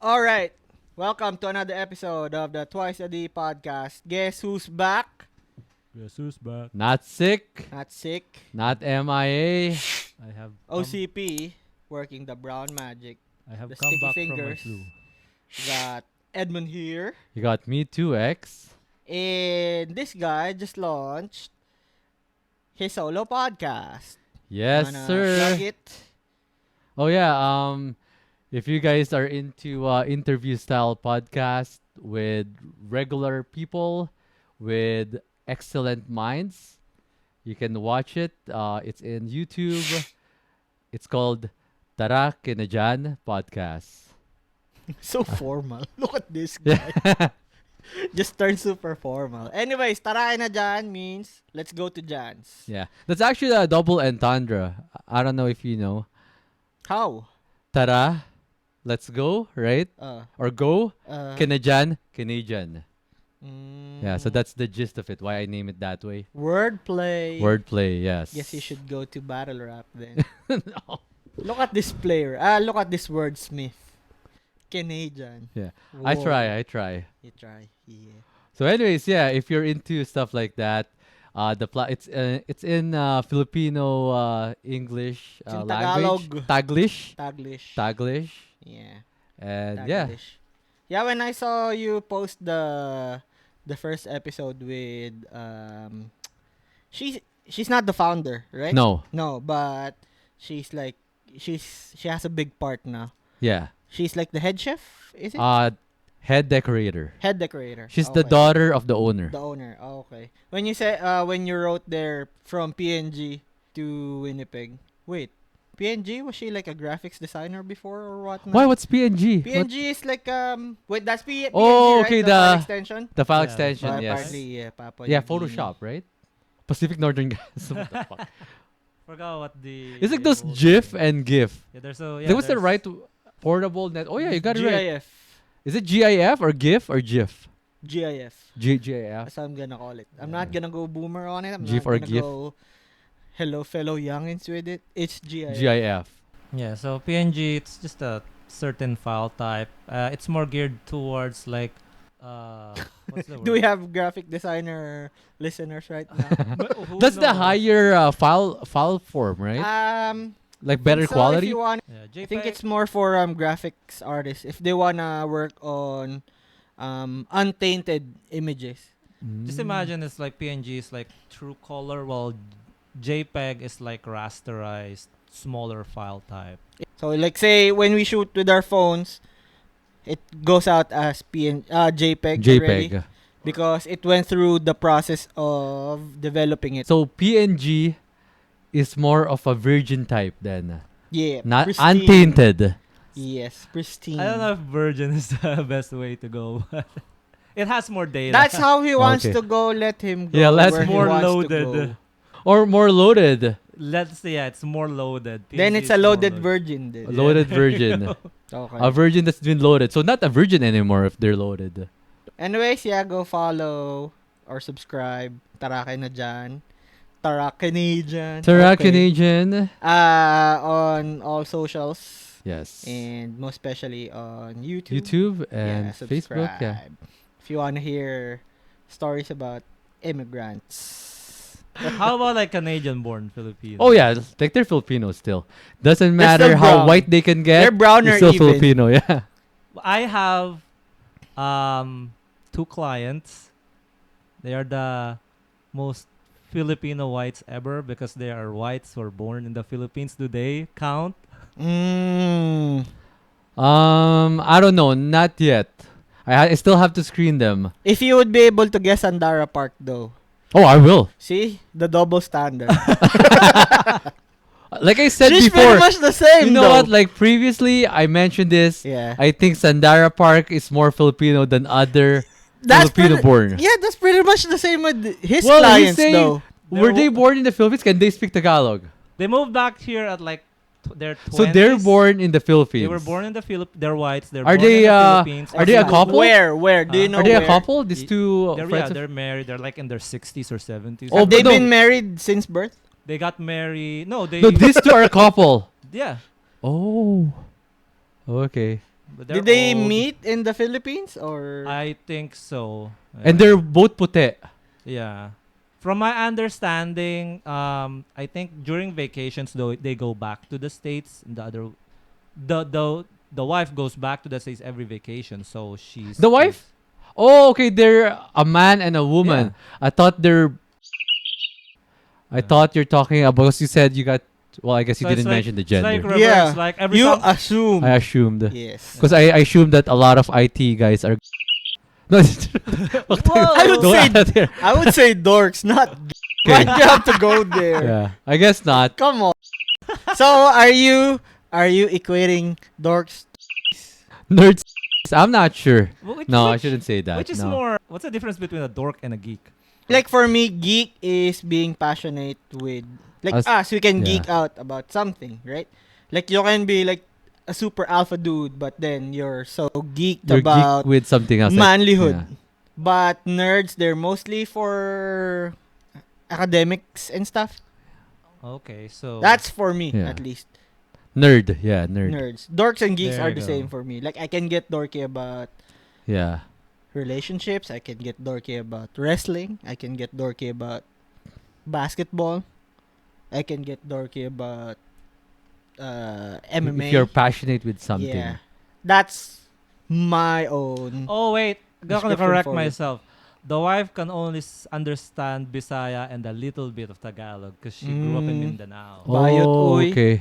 All right. Welcome to another episode of the Twice a Day podcast. Guess who's back? Guess who's back? Not sick, Not sick. not MIA. I have OCP working the brown magic. I have the come sticky back fingers. from my flu. Got Edmund here. You got me too, X. And this guy just launched his solo podcast. Yes, Wanna sir. plug it? Oh yeah. If you guys are into interview style podcast with regular people with excellent minds, you can watch it. It's in YouTube. It's called Tara Kinajan Podcast. So formal. Look at this guy. Just turned super formal. Anyways, tara na dyan means let's go to Jan's. Yeah, that's actually a double entendre. I don't know if you know. How? Tara, let's go, right? Or go. Kinajan, Canadian. Yeah, so that's the gist of it. Why I name it that way. Wordplay. Wordplay, yes. Guess you should go to battle rap then. No. Look at this player. Look at this wordsmith. Canadian. Yeah, Whoa. I try. You try. Yeah. So, anyways, yeah, if you're into stuff like that, it's in Filipino English It's in language. Tagalog. Taglish. Yeah. And yeah. Taglish. Yeah, when I saw you post the first episode with she's not the founder, right? No. No, but she has a big part now. Yeah. She's like the head chef, is it? Head decorator. Head decorator. She's the daughter of the owner. The owner. Oh, okay. When you say when you wrote there from PNG to Winnipeg, wait, PNG, was she like a graphics designer before or what? Why? What's PNG? PNG is like wait, that's PNG, Oh, right? okay, The file extension. The file Yeah, extension, file yes. Partly, yeah, Papua Yeah, New Guinea. Photoshop, right? Pacific Northern Gas. What the fuck? Forgot what the. It's like those GIF and GIF. Yeah, there's a. What's the right portable net? Oh yeah, you got it right. GIF. Is it GIF or GIF or GIF? GIF. GIF. That's how I'm gonna call it. I'm not gonna go boomer on it. I'm GIF not or gonna GIF? go hello fellow youngins with it. It's GIF. GIF. Yeah, so PNG, it's just a certain file type. It's more geared towards like. What's the word? Do we have graphic designer listeners right now? That's the higher file form, right? Like better So if quality. you want, Yeah, I think JPEG. it's more for graphics artists if they wanna work on untainted images. Just imagine it's like PNG is like true color, while JPEG is like rasterized, smaller file type. So like say when we shoot with our phones, it goes out as JPEG already JPEG. because it went through the process of developing it. So PNG is more of a virgin type then. Yeah, Not pristine. untainted. Yes, pristine. I don't know if virgin is the best way to go, but it has more data. That's how he wants Okay. to go. Let him go. Yeah, let's where he more wants to loaded. go. Or more loaded. It's more loaded. Then PNG it's is a more loaded virgin. A Then. loaded virgin. Okay. A virgin that's been loaded. So not a virgin anymore if they're loaded. Anyways, yeah, go follow or subscribe. Tara kayo na dyan. Tara Canadian. Tara Okay. Canadian. On all socials. Yes. And most especially on YouTube. YouTube and Yeah, Facebook. Yeah. subscribe. If you want to hear stories about immigrants. How about like Canadian-born Filipinos? Oh yeah, like they're Filipinos still. Doesn't They're matter still how brown. white they can get. They're browner They're still even. Filipino. Yeah. I have 2 clients. They are the most Filipino whites ever because they are whites who were born in the Philippines. Do they count? Mm. I don't know. Not yet. I still have to screen them. If you would be able to guess Andara Park though. Oh, I will. See? The double standard. Like I said She's before. pretty much the same You know though. what? Like previously, I mentioned this. Yeah. I think Sandara Park is more Filipino than other That's Filipino born. Yeah, that's pretty much the same with his Well, clients he's saying- though. Were they born in the Philippines? Can they speak Tagalog? They moved back here at like their 20s. So they're born in the Philippines. They were born in the Philippines. They're whites. They're Are born they, in the Philippines. are they a couple? Where? Do you know Are they where? a couple? These two They're, friends. they're married. They're like in their 60s or 70s. Oh, Have they but no. been married since birth? They got married. No, they. No, these two are a couple. Yeah. Oh. Okay. But they're Did they old. meet in the Philippines or? I think so. And Yeah. they're both puti. Yeah. From my understanding, I think during vacations though they go back to the States. And the wife goes back to the States every vacation, so she's The wife? Oh, okay. They're a man and a woman. I thought they're. I Yeah. thought you're talking about because you said you got. Well, I guess you So it's didn't like- mention the It's like gender. reverse, Yeah. like every You time. assume. I assumed Yes. because I assumed that a lot of IT guys are. No, I would don't say add that here. I would say dorks, not. Why'd you have to go there? Yeah, I guess not. Come on. So are you equating dorks? Nerds. I'm not sure. Which, No, I which- shouldn't say that. Which is no. more? What's the difference between a dork and a geek? Like for me, geek is being passionate with like us. We can yeah. geek out about something, right? Like you can be like a super alpha dude, but then you're so geeked You're about geek with something else. manlyhood. yeah. But nerds, they're mostly for academics and stuff. Okay, so That's for me, Yeah. at least. Nerd. Yeah, nerd. Nerds. Dorks and geeks There are you the go. same for me. Like I can get dorky about Yeah. relationships. I can get dorky about wrestling. I can get dorky about basketball. I can get dorky about MMA. If you're passionate with something. Yeah. That's my own. Oh wait, gonna Description correct for it. myself. The wife can only understand Bisaya and a little bit of Tagalog because she grew up in Mm. Mindanao. Bayot Oh, uy. okay.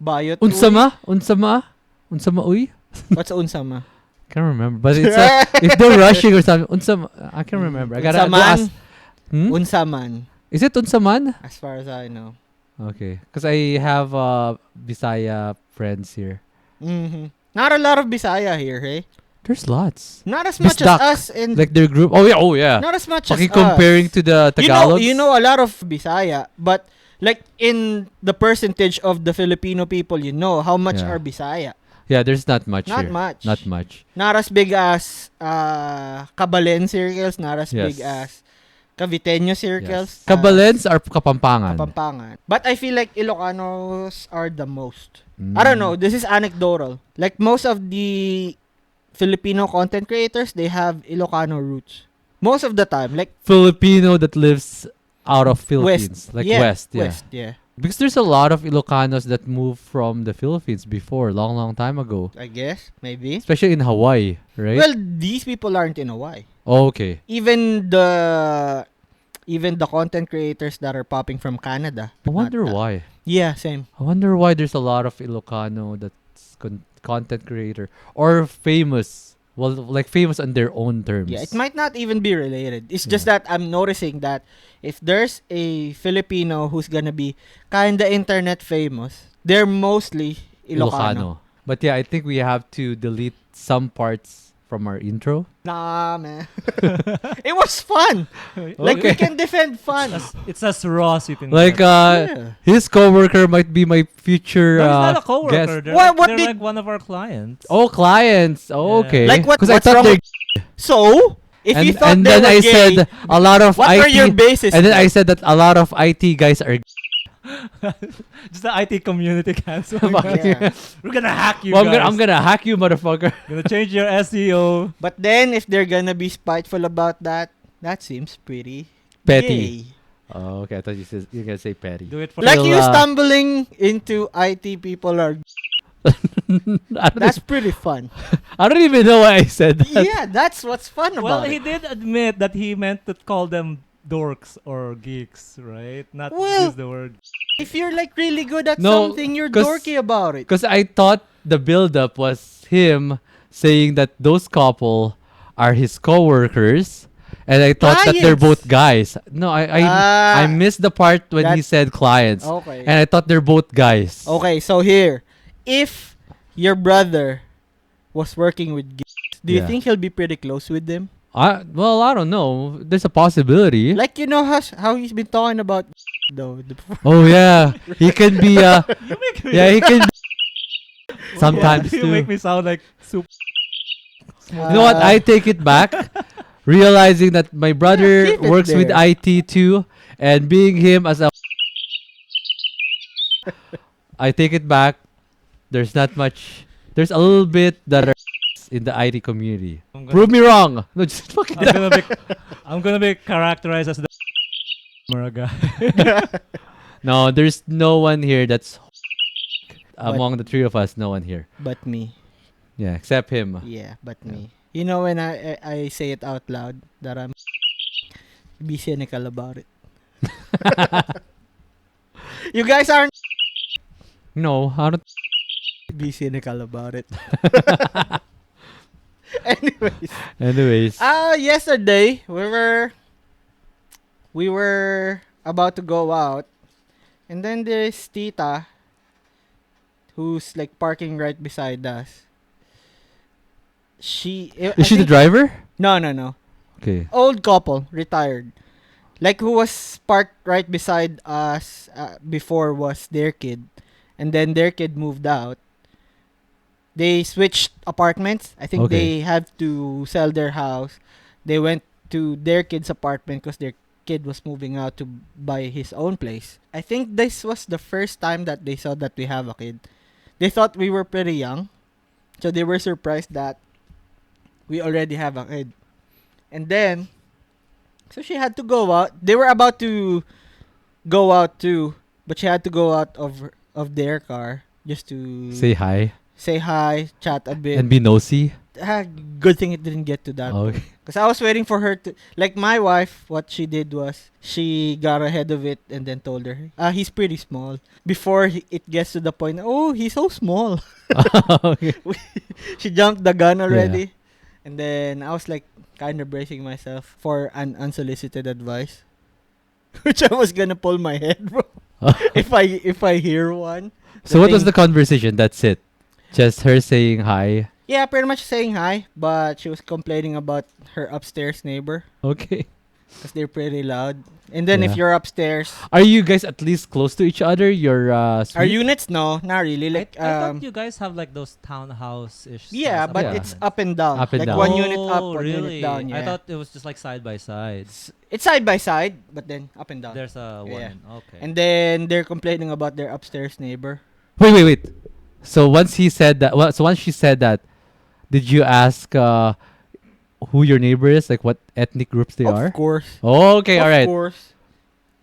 Bayot. Unsama? Unsama? Unsama uy? What's unsama? Can't remember. But it's if they're rushing or something. Unsama. I can't remember. I gotta go Unsaman. ask. Hmm? Unsaman. Is it unsaman? As far as I know. Okay. Because I have Bisaya friends here. Mm-hmm. Not a lot of Bisaya here, hey? There's lots. Not as much Bisdak. as us in... Like their group. Oh yeah. Oh yeah. not as much as Okay, us. comparing to the Tagalog. You know a lot of Bisaya, but like in the percentage of the Filipino people, you know how much Yeah. are Bisaya. Yeah, there's not much Not here. much. Not much. Not as big as Kabalen circles, not as Yes. big as Caviteño circles. Yes. Kabalens are Kapampangan. Kapampangan. But I feel like Ilocanos are the most. Mm. I don't know, this is anecdotal. Like most of the Filipino content creators, they have Ilocano roots. Most of the time, like Filipino that lives out of Philippines, like yeah, West, yeah. West, yeah. Because there's a lot of Ilocanos that moved from the Philippines before, long time ago. I guess, maybe. Especially in Hawaii, right? Well, these people aren't in Hawaii. Oh, okay. Even the content creators that are popping from Canada. I wonder Not- why. Yeah, same. I wonder why there's a lot of Ilocano that's content creator or famous. Well, like famous on their own terms. Yeah, it might not even be related. It's just Yeah. that I'm noticing that if there's a Filipino who's gonna be kinda internet famous, they're mostly Ilocano. But yeah, I think we have to delete some parts from our intro. Nah, man. It was fun. Like, we Okay. can defend fun. It's as raw as you can Like get. Yeah. his coworker might be my future No, he's not a guest. coworker. They're, What- what they're did- like one of our clients. Oh, clients. Oh, Yeah. okay. Like, Because I what's thought wrong they're So, if you thought and they then were I gay, said a lot of what IT are your bases? and then I said that a lot of IT guys are Just the IT community canceling. Yeah. We're gonna hack you well, guys. I'm gonna hack you, motherfucker. Gonna change your E SEO. But then, if they're gonna be spiteful about that, that seems pretty Petty. gay. Oh, okay. I thought you're gonna say petty. Do it for Like Till, you stumbling into IT people are that's pretty fun. I don't even know why I said that. Yeah, that's what's fun Well, about he it. did admit that he meant to call them dorks or geeks, right? Not Well, use the word. If you're like really good at No, something, you're 'cause- dorky about it. Because I thought the build-up was him saying that those couple are his coworkers, and I thought that they're Clients. both guys. No, I missed the part when he that- said clients, Okay. and I thought they're both guys. Okay, so here, if your brother was working with geeks, do you Yeah. think he'll be pretty close with them? Well, I don't know. There's a possibility. Like, you know how he's been talking about though. Oh yeah, he can be. You make me, Yeah, he can. Sometimes you too. make me sound like super. You know what? I take it back, realizing that my brother keep it works with there. IT too, and being him as a. I take it back. There's not much there's a little bit that are in the IT community. I'm gonna, Prove me wrong. No, just fucking. I'm gonna be I'm gonna be characterized as the guy. No, there's no one here that's among the three of us. No one here. But me. Yeah, except him. Yeah, but Yeah. me. You know when I say it out loud that I'm be cynical about it. You guys aren't No, I don't. be cynical about it. Anyways. Anyways. Yesterday we were about to go out, and then there's Tita who's like parking right beside us. Is she the driver? No, no, no. Okay. Old couple, retired. Like who was parked right beside us before was their kid, and then their kid moved out. They switched apartments. I think Okay. they had to sell their house. They went to their kid's apartment because their kid was moving out to buy his own place. I think this was the first time that they saw that we have a kid. They thought we were pretty young, so they were surprised that we already have a kid. And then, so she had to go out. They were about to go out too, but she had to go out of their car just to Say hi say hi, chat a bit. and be nosy. Good thing it didn't get to that. Okay. Because I was waiting for her to, like my wife, what she did was she got ahead of it and then told her, he's pretty small. Before it gets to the point, oh, he's so small. Okay. She jumped the gun already. And then I was like kind of bracing myself for an unsolicited advice. Which I was gonna pull my head, bro. if I hear one. So what was the conversation? That's it. Just her saying hi. Yeah, pretty much saying hi, but she was complaining about her upstairs neighbor Okay. because they're pretty loud. And then if Yeah. you're upstairs, Are you guys at least close to each other? Your our suite? units, no, not really. Like, I thought you guys have like those townhouse-ish. yeah, size but Yeah. it's apartments. up and down. Up and like down. one unit up, Oh, one really? unit down. Yeah, I thought it was just like side by side. it's side by side, but then up and down. There's a Yeah. one. Okay. And then they're complaining about their upstairs neighbor. Wait. So once he said that, once she said that, did you ask who your neighbor is? Like what ethnic groups they are? Of course. Oh, okay, all right. Of course.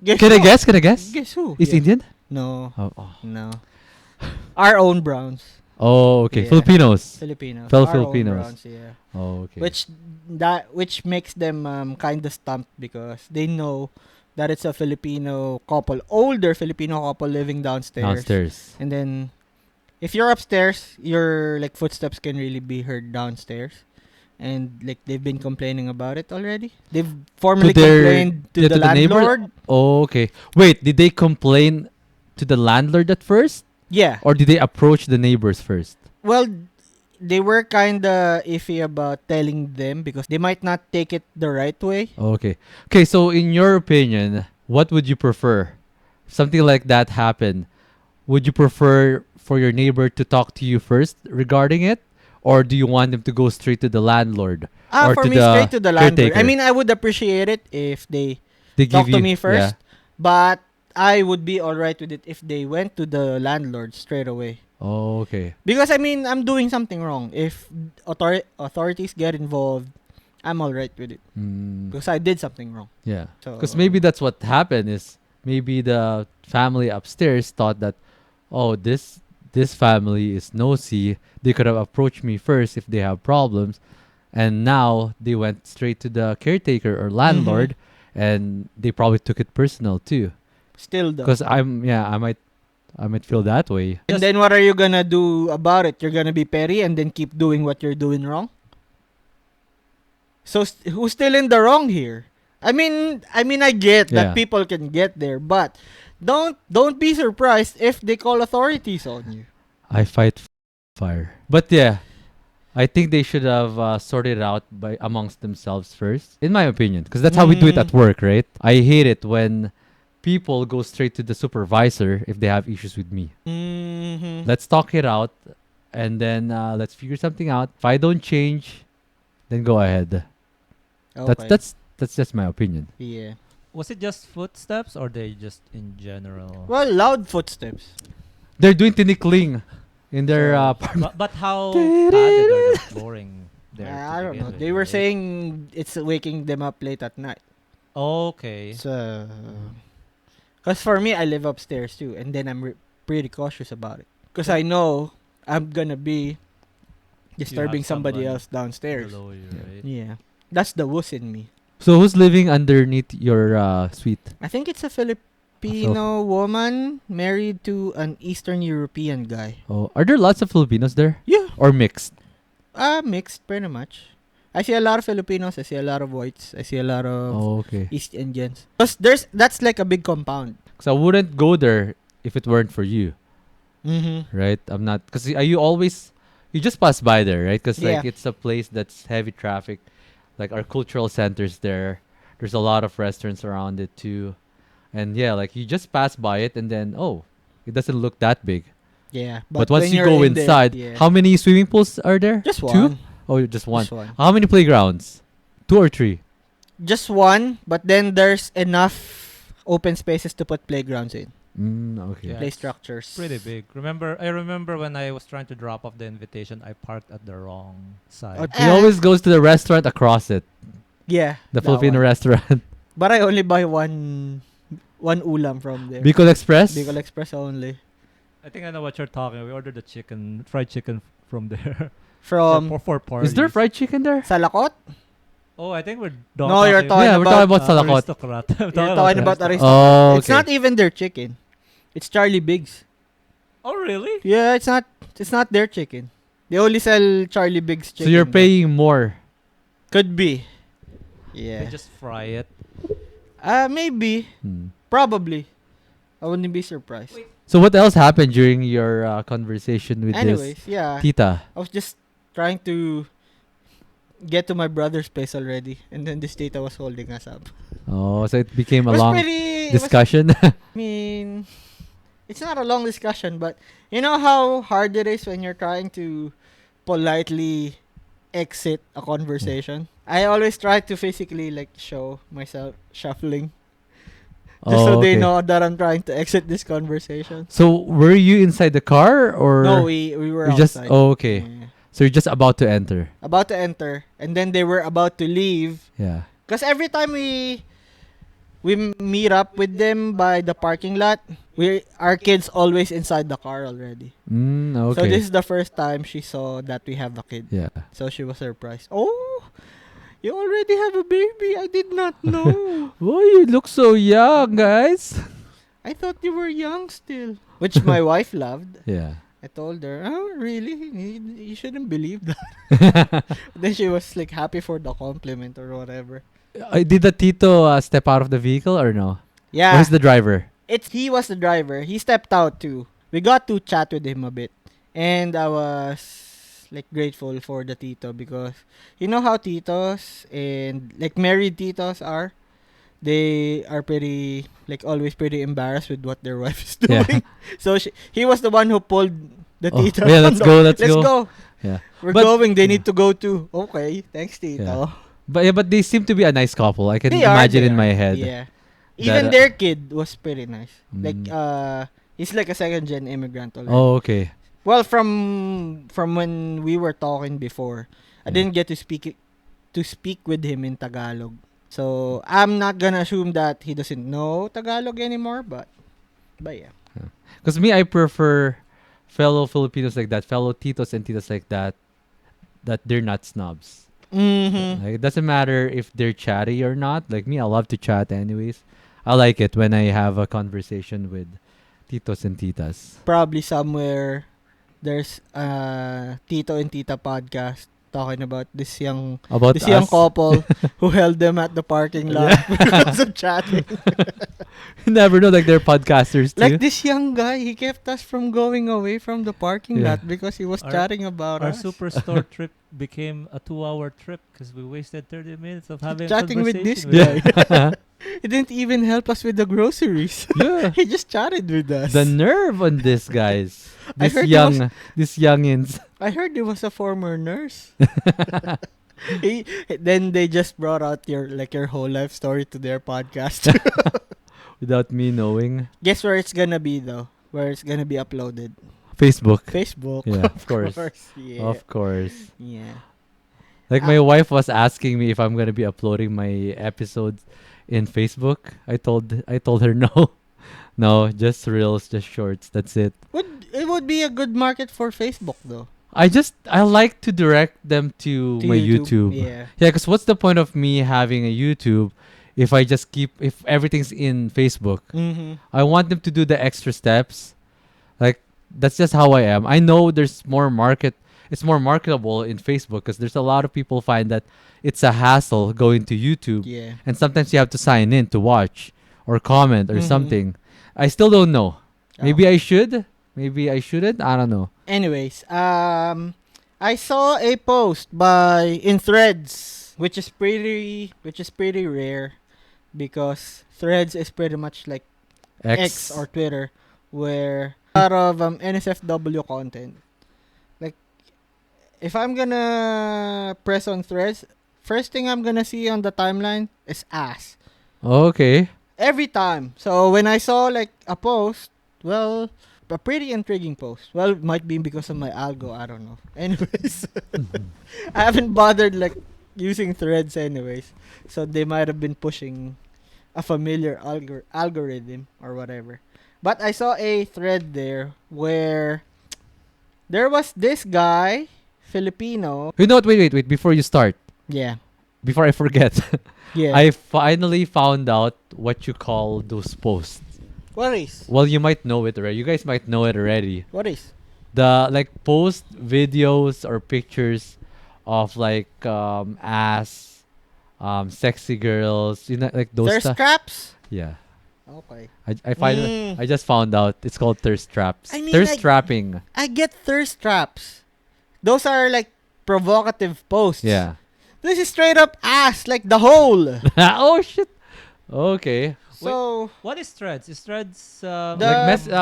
Guess Can I who? guess? Can I guess? Guess who? Is Yeah. Indian? No, Oh. no. Our own Browns. Oh, okay. Yeah. Filipinos. Filipinos. Fellow Our own Filipinos. Browns, yeah. Oh, okay. Which makes them kind of stumped because they know that it's a Filipino couple, older Filipino couple living downstairs. Downstairs. And then if you're upstairs, your like footsteps can really be heard downstairs. And like they've been complaining about it already. They've formally complained to the neighbor? landlord. Oh, okay. Wait, did they complain to the landlord at first? Yeah. Or did they approach the neighbors first? Well, they were kind of iffy about telling them because they might not take it the right way. Okay. Okay, so in your opinion, what would you prefer? If something like that happened, would you prefer for your neighbor to talk to you first regarding it? Or do you want them to go straight to the landlord? Or For to me, the straight to the landlord. caretaker? I mean, I would appreciate it if they They talk give to you, me first. yeah. But I would be alright with it if they went to the landlord straight away. Oh, okay. Because I mean, I'm doing something wrong. If authorities get involved, I'm alright with it. Mm, Because I did something wrong. yeah. So Because maybe that's what happened is maybe the family upstairs thought that, oh, this family is nosy. They could have approached me first if they have problems. And now they went straight to the caretaker or landlord and they probably took it personal too. still though. Because I might feel that way. And then what are you gonna do about it? You're gonna be petty and then keep doing what you're doing wrong? So who's still in the wrong here? I mean I get Yeah. that people can get there, but don't be surprised if they call authorities on you. I fight fire. But yeah, I think they should have sorted it out by amongst themselves first, in my opinion, because that's how we do it at work, right? I hate it when people go straight to the supervisor if they have issues with me. Mm-hmm. Let's talk it out, and then let's figure something out. If I don't change, then go ahead. Okay. That's just my opinion. Yeah. Was it just footsteps or they just in general? Well, loud footsteps. They're doing tinikling in their So- apartment. But how padded or the flooring there? I to don't begin know. with, They were right? saying it's waking them up late at night. Okay. So, because for me, I live upstairs too, and then I'm pretty cautious about it. Because I know I'm gonna be disturbing somebody someone else downstairs. Below you, Yeah. right? Yeah, that's the wuss in me. So who's living underneath your suite? I think it's a Filipino woman married to an Eastern European guy. Oh, are there lots of Filipinos there Yeah, or mixed? mixed pretty much. I see a lot of Filipinos. I see a lot of whites. I see a lot of Oh, okay. East Indians. Because that's like a big compound. Because I wouldn't go there if it weren't for you, Mm-hmm. right? I'm not. Because you just pass by there, right? Because like Yeah. it's a place that's heavy traffic. Like our cultural centers there. There's a lot of restaurants around it too. And yeah, like you just pass by it and then, it doesn't look that big. Yeah, But when once you you're go in there, inside, yeah. how many swimming pools are there? Just Two? one. Oh, just one. Just one. How many playgrounds? 2 or 3? Just one, but then there's enough open spaces to put playgrounds in. Okay. Yeah. Play it's structures. Pretty big. I remember when I was trying to drop off the invitation, I parked at the wrong side. He always goes to the restaurant across it, Yeah. the that Filipino one. restaurant. But I only buy one ulam from there. Bicol Express? Bicol Express only. I think I know what you're talking. We ordered the fried chicken from there. From for parties. Is there fried chicken there? Salakot? Oh, I think we're No, you're talking Yeah, we're talking about Salakot. Aristocrat. You're talking about Aristocrat. Aristocrat. Oh, It's not even their chicken. It's Charlie Biggs. Oh, really? Yeah, it's not their chicken. They only sell Charlie Biggs chicken. So you're there. paying more. Could be. They Yeah. just fry it. Maybe. Hmm. Probably. I wouldn't be surprised. So what else happened during your conversation with Anyways, this yeah. Tita? I was just trying to get to my brother's place already, and then this Tita was holding us up. Oh, so it became It a was long pretty. discussion. I mean, it's not a long discussion, but you know how hard it is when you're trying to politely exit a conversation. I always try to physically show myself shuffling, just so they okay. know that I'm trying to exit this conversation. So were you inside the car or No, we were you just outside. okay. Yeah. So you're just about to enter. About to enter, and then they were about to leave. Yeah. Because every time we meet up with them by the parking lot, our kids always inside the car already. Okay. So this is the first time she saw that we have a kid. Yeah. So she was surprised. Oh, you already have a baby. I did not know. Oh, you look so young, guys. I thought you were young still. Which my wife loved. Yeah. I told her, oh, really? You shouldn't believe that. Then she was happy for the compliment or whatever. Did the Tito step out of the vehicle or no? Yeah. Where's the driver? He was the driver. He stepped out too. We got to chat with him a bit. And I was grateful for the Tito because you know how Titos and married Titos are? They are pretty always pretty embarrassed with what their wife is Yeah. doing. So he was the one who pulled the Oh, Tito. yeah, let's go, let's Let's go. go. Yeah. We're But- going. They need to go too. Okay. Thanks, Tito. Yeah. But they seem to be a nice couple. I can They are, imagine they in my are. head. Yeah. Even That, their kid was pretty nice. Mm. He's like a second gen immigrant already. Oh, okay. Well, from when we were talking before, I Yeah. didn't get to speak with him in Tagalog. So I'm not gonna assume that he doesn't know Tagalog anymore, but yeah. Because me, I prefer fellow Filipinos like that, fellow Titos and Titas like that they're not snobs. Mm-hmm. Like, it doesn't matter if they're chatty or not. Like me, I love to chat anyways. I like it when I have a conversation with Titos and Titas. Probably somewhere there's Tito and Tita podcast talking about this young About this young us, couple who held them at the parking lot because of chatting. you never know. Like they're podcasters too. Like this young guy, he kept us from going away from the parking Yeah. lot because he was Our- chatting about Our us. superstore trip became a 2-hour trip because we wasted 30 minutes of having Chatting a with this conversation guy. He didn't even help us with the groceries. Yeah. He just chatted with us. The nerve on this, guys. I This heard he was- these youngins. I heard he was a former nurse. Then they just brought out your whole life story to their podcast. Without me knowing. Guess where it's gonna be though? Where it's gonna be uploaded? Facebook. Facebook. Yeah, of course. Yeah. Of course. Yeah. Like my wife was asking me if I'm gonna be uploading my episodes in Facebook. I told her no. No, just reels, just shorts. That's it. It would be a good market for Facebook though. I like to direct them to To my YouTube. Yeah. Yeah, because what's the point of me having a YouTube if I just if everything's in Facebook? Mm-hmm. I want them to do the extra steps. Like that's just how I am. I know there's more market. It's more marketable in Facebook because there's a lot of people find that it's a hassle going to YouTube, Yeah. and sometimes you have to sign in to watch or comment or Mhm. something. I still don't know. Maybe Oh. I should. Maybe I shouldn't. I don't know. Anyways, I saw a post by in Threads, which is pretty rare because Threads is pretty much like X or Twitter, where a lot of NSFW content. Like, if I'm gonna press on Threads, first thing I'm gonna see on the timeline is ass. Okay. Every time. So when I saw like a post, well, a pretty intriguing post. Well, it might be because of my algo. I don't know. Anyways, I haven't bothered like using Threads anyways. So they might have been pushing a familiar algorithm or whatever. But I saw a thread there where there was this guy, Filipino. You know what? Wait. Before you start, Yeah. before I forget, Yeah. I finally found out what you call those posts. What is? Well, you might know it already. You guys might know it already. What is? The like post videos or pictures of like ass, sexy girls. You know, like those Thirst stuff. traps? Yeah. Okay. I just found out it's called thirst traps. I mean, Thirst trapping. I get thirst traps. Those are like provocative posts. Yeah. This is straight up ass, like the hole. Oh shit. Okay. So, What is Threads? Is Threads The-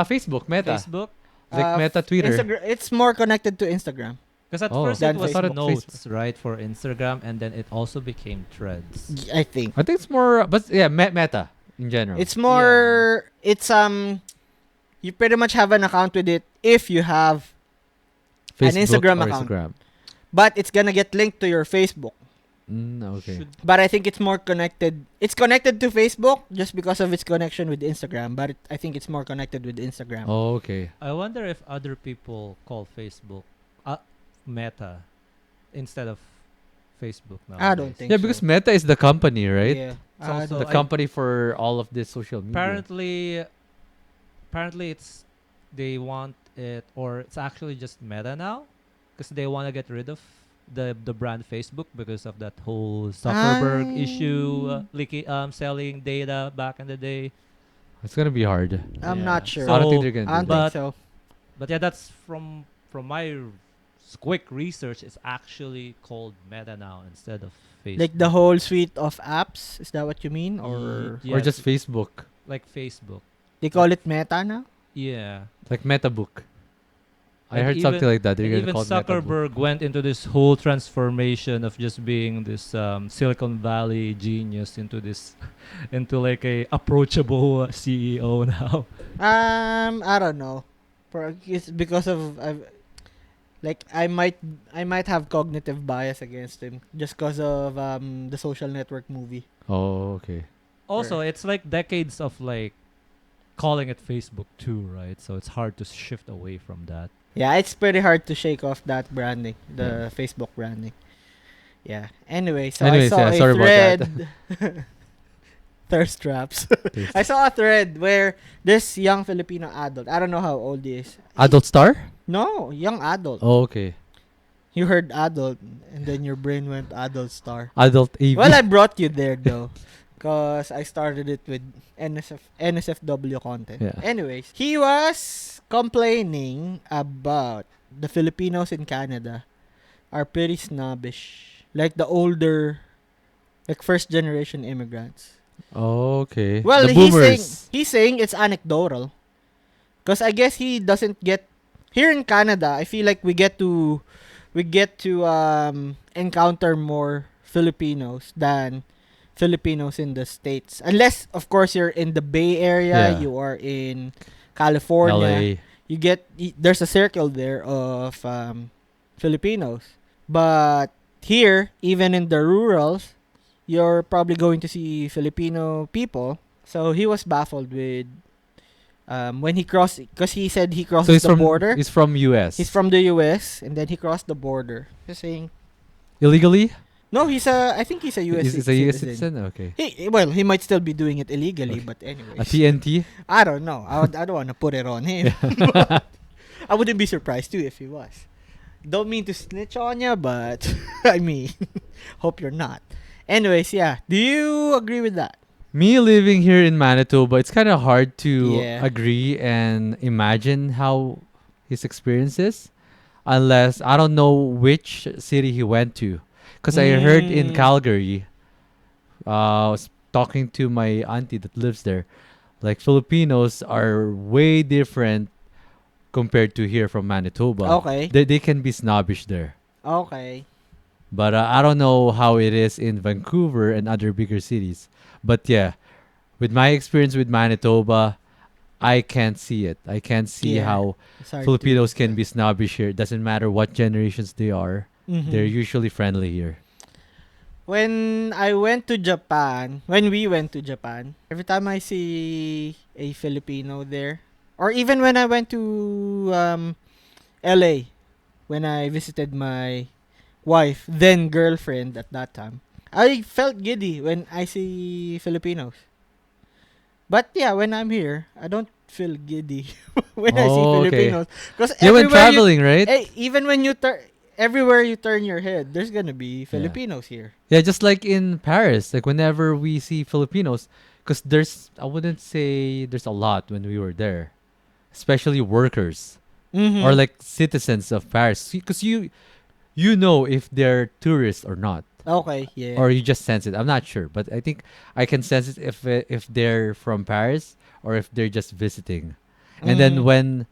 Facebook, Meta. Facebook? Like Meta Twitter. It's more connected to Instagram. Because at Oh. first Than it was Facebook. notes, right, for Instagram, and then it also became Threads. I think. I think it's more, but yeah, Meta in general. It's more, it's, you pretty much have an account with it if you have, an Instagram or account. Instagram. but it's gonna get linked to your Facebook. Okay. Should- But I think it's more connected. It's connected to Facebook just because of its connection with Instagram. But I think it's more connected with Instagram. Oh, okay. I wonder if other people call Facebook Meta instead of Facebook now. I don't think Yeah, so. because Meta is the company, right? Yeah. It's also The company for all of this social media. Apparently it's they want it, or it's actually just Meta now, because they want to get rid of the brand Facebook because of that whole Zuckerberg issue, leaking selling data back in the day. It's gonna be hard. I'm Yeah. not sure. I don't So- think they're gonna I do don't that. think so. But yeah, that's from my quick research. It's actually called Meta now instead of Facebook. Like the whole suite of apps. Is that what you mean? Or Yeah, Or just Facebook, like Facebook. they call it Meta now? Yeah. like MetaBook. I And heard something like that. They're And gonna even call it MetaBook. Zuckerberg went into this whole transformation of just being this Silicon Valley genius into this, into like a approachable CEO now. I don't know. It's because of I might have cognitive bias against him just because of the Social Network movie. Oh, okay. Also, it's like decades of like calling it Facebook too, right? So it's hard to shift away from that. Yeah, it's pretty hard to shake off that branding, the Facebook branding. Yeah. Anyway, so Anyways, I saw yeah, a sorry about thread. Thirst traps. I saw a thread where this young Filipino adult, I don't know how old he is. Adult Star? No, young adult. Oh, okay. You heard adult, and then your brain went adult star. Adult AV. Well, I brought you there though, cause I started it with NSFW content. Yeah. Anyways, he was complaining about the Filipinos in Canada are pretty snobbish, like the older, like first generation immigrants. Oh, okay. Well, the he's boomers. saying it's anecdotal, cause I guess he doesn't get here in Canada. I feel like we get to encounter more Filipinos than Filipinos in the States. Unless, of course, you're in the Bay Area, Yeah. you are in California, LA. there's a circle there of Filipinos. But here, even in the rurals, you're probably going to see Filipino people. So he was baffled with when he crossed, because he said he So crosses the border. he's from US. He's from the US, and then he crossed the border. He's saying, illegally? no, I think he's a US He's a US citizen. citizen? Okay. He might still be doing it illegally, Okay. but anyways. A TNT? I don't know. I don't want to put it on him. I wouldn't be surprised too if he was. Don't mean to snitch on you, but I mean, hope you're not. Anyways, yeah. Do you agree with that? Me living here in Manitoba, it's kind of hard to Yeah. agree and imagine how his experience is, unless I don't know which city he went to. Because I heard in Mm. Calgary, I was talking to my auntie that lives there, like Filipinos are way different compared to here from Manitoba. Okay. They can be snobbish there. Okay. But I don't know how it is in Vancouver and other bigger cities. But yeah, with my experience with Manitoba, I can't see it. I can't see Yeah. how It's hard Filipinos to- can be snobbish here. It doesn't matter what generations they are. Mhm. They're usually friendly here. When we went to Japan, every time I see a Filipino there, or even when I went to LA, when I visited my wife, then girlfriend at that time, I felt giddy when I see Filipinos. But yeah, when I'm here, I don't feel giddy when I see Oh, okay. Filipinos. Because You went traveling, right? even when you everywhere you turn your head, there's gonna be Filipinos here. Yeah, just like in Paris, like whenever we see Filipinos, because I wouldn't say there's a lot when we were there, especially workers Mm-hmm. or like citizens of Paris, because you know if they're tourists or not, Okay, yeah. or you just sense it. I'm not sure, but I think I can sense it if they're from Paris or if they're just visiting. And then Mhm.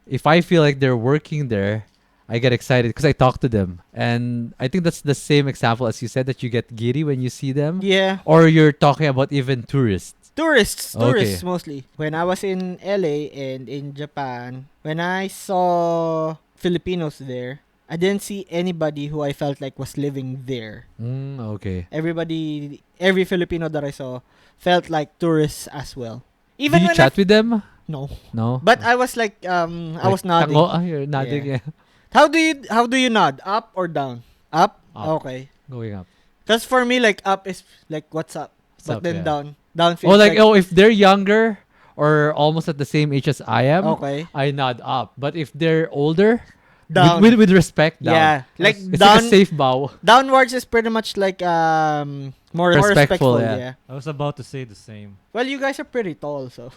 if I feel like they're working there, I get excited because I talk to them. And I think that's the same example as you said, that you get giddy when you see them. Yeah. Or you're talking about even tourists. Tourists Okay. mostly. When I was in LA and in Japan, when I saw Filipinos there, I didn't see anybody who I felt like was living there. Okay. Every Filipino that I saw felt like tourists as well. Do Even you when chat with them? no, No? but I was like I was nodding. You're nodding, yeah. How do you nod? Up or down? Up. Up. Okay. Going up. Cause for me, like up is like what's up, What's but up, then yeah. down feels Oh, like, if they're younger or almost at the same age as I am, okay. I nod up. But if they're older, Down. with respect, down. Yeah, like It's down. like a safe bow. Downwards is pretty much like more Respectful, respectful. yeah. Yeah. I was about to say the same. Well, you guys are pretty tall, so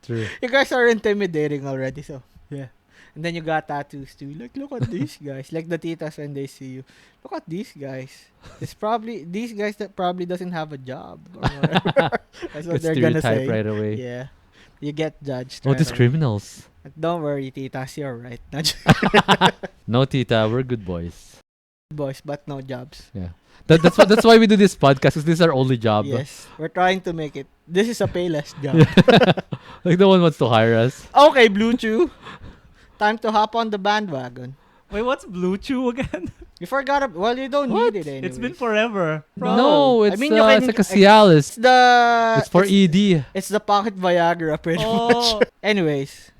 True. you guys are intimidating already. So yeah. And then you got tattoos too. Like, look at these guys. Like the titas when they see you. Look at these guys. These guys that probably doesn't have a job or whatever. That's what Good they're gonna stereotype say. right away. Yeah. You get judged. Oh, right these away. criminals. But don't worry, titas. You're right. Not No, Tita, we're good boys. boys, but no jobs. Yeah. That's why we do this podcast, because this is our only job. Yes. We're trying to make it. This is a payless job. Like no one wants to hire us. Okay, Blue Chew. Time to hop on the bandwagon. Wait, what's Blue Chew again? You forgot. Well, you don't What? need it anyway. It's been forever. No, it's I mean, you can- it's like a Cialis. It's It's for it's, ED. it's the pocket Viagra, pretty Oh, much. Anyways,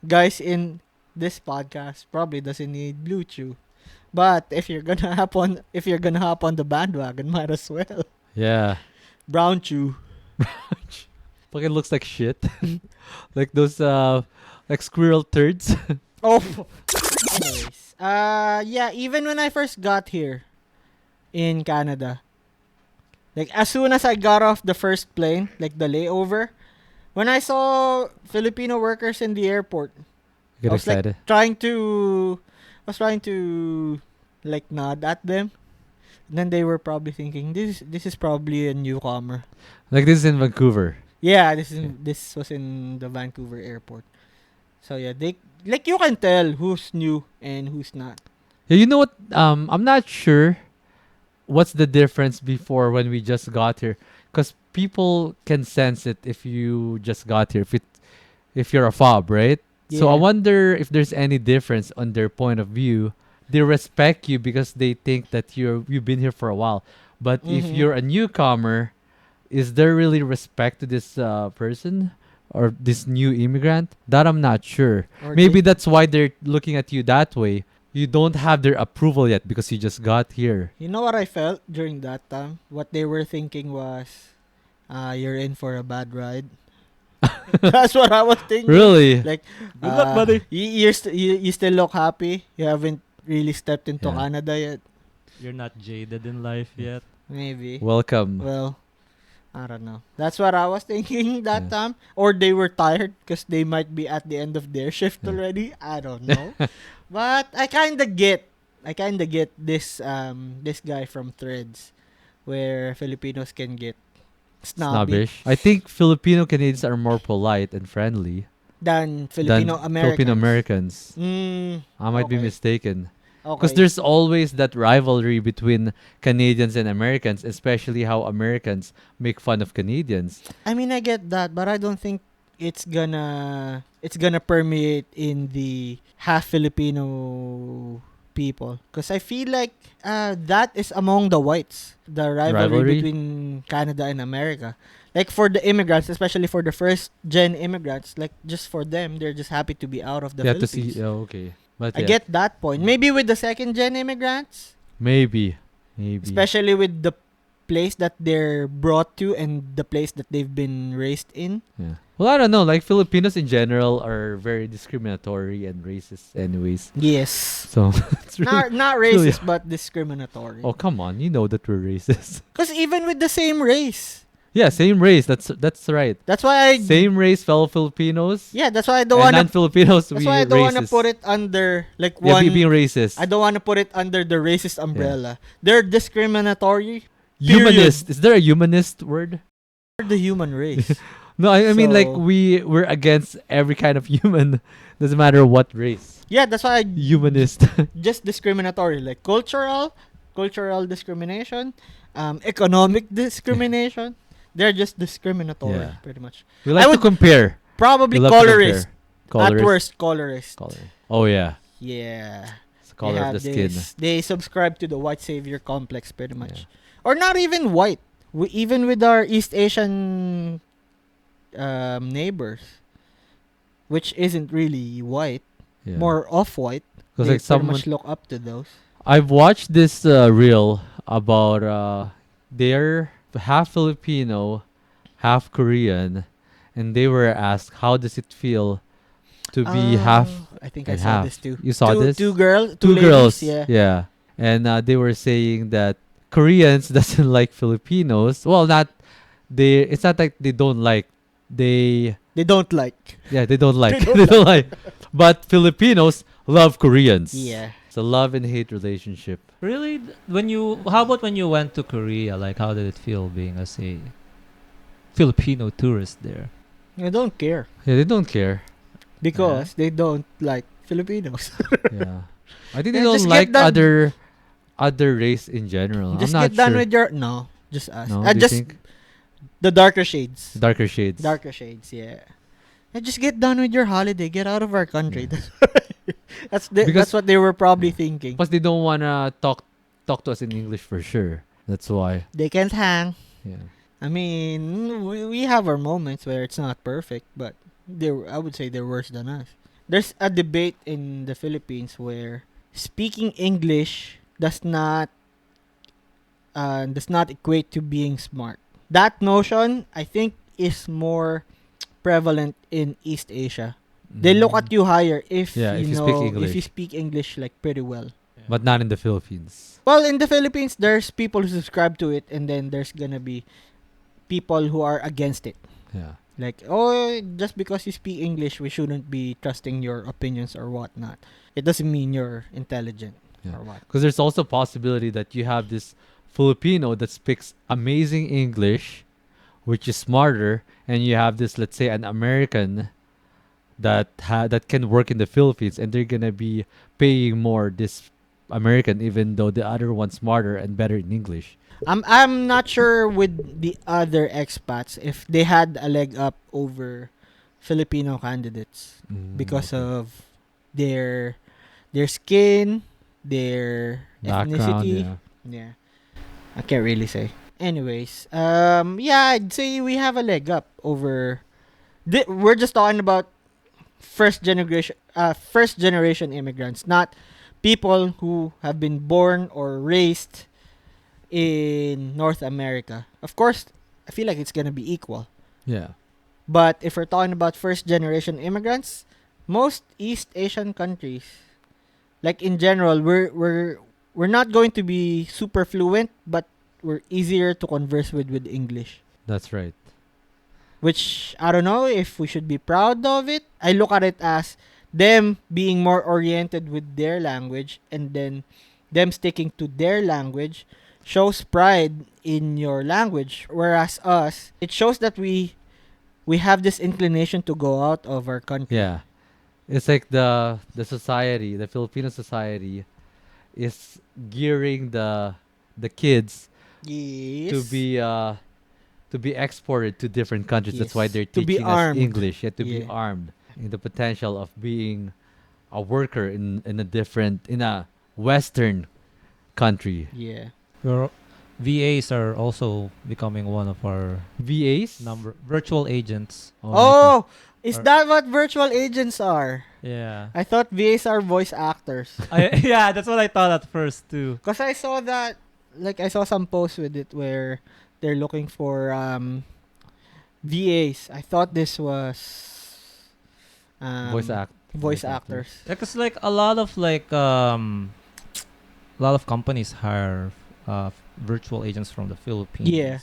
guys in this podcast probably doesn't need Blue Chew, but if you're gonna hop on the bandwagon, might as well. Yeah. Brown Chew. Fucking looks like shit. Like those like squirrel turds. Oh. Anyways, yeah. Even when I first got here in Canada, like as soon as I got off the first plane, like the layover, when I saw Filipino workers in the airport, Get I was excited. trying to like nod at them. Then they were probably thinking this is probably a newcomer. Like this is in Vancouver. Yeah, this was in the Vancouver airport. So yeah, they like you can tell who's new and who's not. Yeah, you know what? I'm not sure what's the difference before when we just got here, because people can sense it if you just got here. If you're a fob, right? So I Yeah. wonder if there's any difference on their point of view. They respect you because they think that you've been here for a while. But if Mm-hmm. you're a newcomer, is there really respect to this person or this new immigrant? That I'm not sure. Or Maybe they, that's why they're looking at you that way. You don't have their approval yet because you just got here. you know what I felt during that time? What they were thinking was, you're in for a bad ride. That's what I was thinking. Really? Like, Good luck, buddy. you still look happy. You haven't really stepped into Yeah. Canada yet. You're not jaded in life yet. Maybe. Welcome. Well, I don't know. That's what I was thinking that Yeah. time. Or they were tired because they might be at the end of their shift Yeah. already. I don't know. But I kind of get this guy from Threads, where Filipinos can get snobby Snobbish. I think Filipino Canadians are more polite and friendly than Filipino than Filipino Americans. Americans. I might be Okay. mistaken. Because Okay. there's always that rivalry between Canadians and Americans, especially how Americans make fun of Canadians. I mean, I get that, but I don't think it's gonna permeate in the half Filipino people, because I feel like that is among the whites, the rivalry Rivalry? between Canada and America. Like for the immigrants, especially for the first gen immigrants, like just for them, they're just happy to be out of the You have to Philippines. see. Oh, okay. But I yeah, get that point. Maybe with the second gen immigrants, maybe. especially with the place that they're brought to and the place that they've been raised in. Yeah. Well, I don't know. Like Filipinos in general are very discriminatory and racist, anyways. Yes. So it's really. Not really racist, but discriminatory. Oh come on, you know that we're racist. Because even with the same race, Yeah, same race. That's right. that's why I Same race, fellow Filipinos. yeah, that's why I don't And wanna. non-Filipinos, That's we why I don't wanna racist. put it under like Yeah, one. being racist. I don't wanna put it under the racist umbrella. They're discriminatory. Humanist. Is there a humanist word? For the human race. No, I mean like So- we're against every kind of human. Doesn't matter what race. Yeah, that's why I Humanist. just discriminatory, like cultural discrimination, economic discrimination. They're just discriminatory, Yeah. pretty much. We like to would- compare. Probably We love to colorist. compare. At worst, colorist. Color. Oh yeah. Yeah. It's the color of the skin. They subscribe to the white savior complex, pretty much. Or not even white. Even with our East Asian neighbors, which isn't really white, Yeah. more off-white. Because They like pretty someone, much look up to those. I've watched this reel about they're half Filipino, half Korean, and they were asked how does it feel to be half I think I and saw half. this too. You saw this? Two girls. two Ladies, girls. Yeah. And they were saying that Koreans doesn't like Filipinos. Well, not they. It's not like they don't like. They They don't like. they don't like. They don't they don't like. But Filipinos love Koreans. Yeah. It's a love and hate relationship. Really? How about when you went to Korea? Like, how did it feel being a Filipino tourist there? They don't care Yeah, they don't care. because they don't like Filipinos. Yeah, I think they Yeah, don't just get like done- other race in general. Just I'm not get done sure. with your just us. No, do you Just think? the darker shades. Darker shades. Darker shades, yeah. And just get done with your holiday. Get out of our country. Yeah. Because- That's what they were probably thinking. Plus, they don't wanna talk to us in English for sure. That's why. They can't hang. Yeah. I mean, we have our moments where it's not perfect, but I would say they're worse than us. There's a debate in the Philippines where speaking English does not equate to being smart. That notion, I think, is more prevalent in East Asia. They look at you higher if Yeah, you if you know speak English. if you speak English like pretty well. But not in the Philippines. Well, in the Philippines, there's people who subscribe to it, and then there's gonna be people who are against it. Yeah. Like, oh, just because you speak English, we shouldn't be trusting your opinions or whatnot. It doesn't mean you're intelligent Yeah. or what. Because there's also a possibility that you have this Filipino that speaks amazing English, which is smarter, and you have this, let's say, an American that can work in the Philippines, and they're gonna be paying more this American, even though the other one's smarter and better in English. I'm not sure with the other expats if they had a leg up over Filipino candidates because Okay. of their skin, their Background, ethnicity. yeah. Yeah, I can't really say. Anyways, yeah, I'd say we have a leg up over. We're just talking about first generation immigrants, not people who have been born or raised in North America. Of course, I feel like it's gonna be equal. Yeah. But if we're talking about first generation immigrants, most East Asian countries, like in general, we're not going to be super fluent, but we're easier to converse with English. That's right. Which I don't know if we should be proud of it. I look at it as them being more oriented with their language, and then them sticking to their language shows pride in your language, whereas us, it shows that we have this inclination to go out of our country. Yeah. It's like the society, the Filipino society is gearing the kids Yes. to be exported to different countries. That's why Yes. they're To be teaching us armed. English. Yeah, to be Yeah. armed in the potential of being a worker in a Western country. Yeah. Your VAs are also becoming one of our VAs. virtual agents. Oh, is Or- that what virtual agents are? Yeah. I thought VAs are voice actors. Yeah, that's what I thought at first too. Cause I saw that, like I saw some posts with it where they're looking for VAs. I thought this was voice actors. Because like a lot of companies hire virtual agents from the Philippines. Yeah.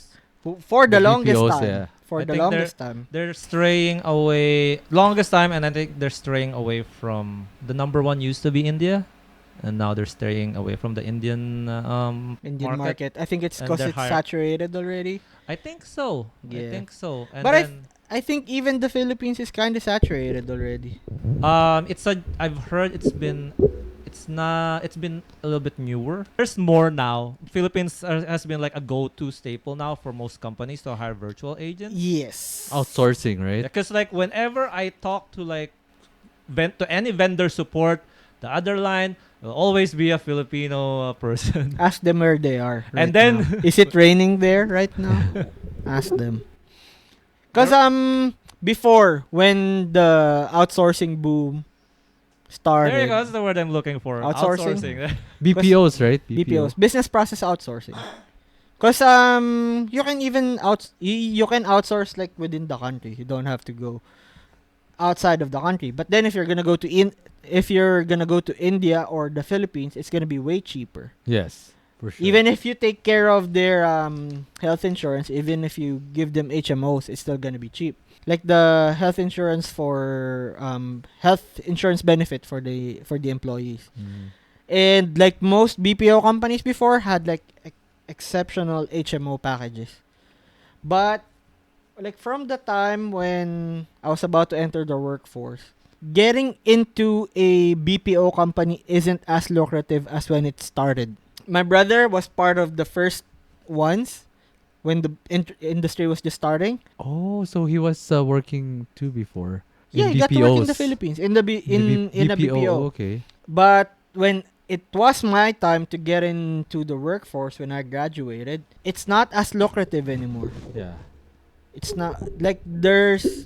For the The longest BPOs, time. yeah. For I the think longest time. They're straying away longest time, and I think they're straying away from the number one used to be India, and now they're straying away from the Indian Indian market. I think it's And because they're it's hired- saturated already. I think so. Yeah. I think so. And But then I think even the Philippines is kind of saturated already. I've heard it's been a little bit newer. There's more now. Philippines has been like a go-to staple now for most companies to hire virtual agents. Yes. Outsourcing, right? Because like whenever I talk to like to any vendor support, the other line will always be a Filipino person. Ask them where they are. And right then- now. Is it raining there right now? Ask them. Cause before when the outsourcing boom started, There you go. That's the word I'm looking for. Outsourcing? BPOs, right? BPOs, business process outsourcing. Cause you can even you can outsource like within the country. You don't have to go outside of the country. But then if you're gonna go to India or the Philippines, it's gonna be way cheaper. Yes, for sure. Even if you take care of their health insurance, even if you give them HMOs, it's still gonna be cheap. Like the health insurance for health insurance benefit for the employees. Mm. And like most BPO companies before had like exceptional HMO packages. But like from the time when I was about to enter the workforce, getting into a BPO company isn't as lucrative as when it started. My brother was part of the first ones when the industry was just starting. Oh, so he was working too before. Yeah, in he got to work in BPOs. the Philippines in a BPO. Okay. But when it was my time to get into the workforce when I graduated, it's not as lucrative anymore. Yeah. It's not like there's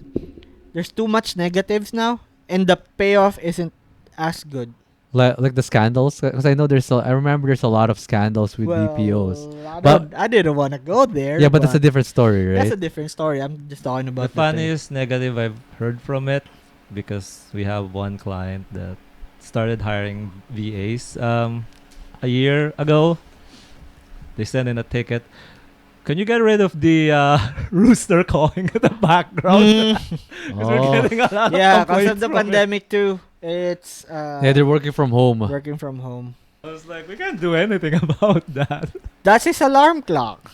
too much negatives now, and the payoff isn't as good. Like the scandals, because I know I remember there's a lot of scandals with BPOs. I didn't want to go there. Yeah, but that's a different story, right? That's a different story. I'm just talking The about funniest negative I've heard from it, because we have one client that started hiring VAs a year ago. They sent in a ticket. Can you get rid of the rooster cawing at the background? Because we're getting a lot Yeah, of because complaints of the from it. pandemic too. It's Yeah, they're working from home. working from home. I was like, we can't do anything about that. That's his alarm clock.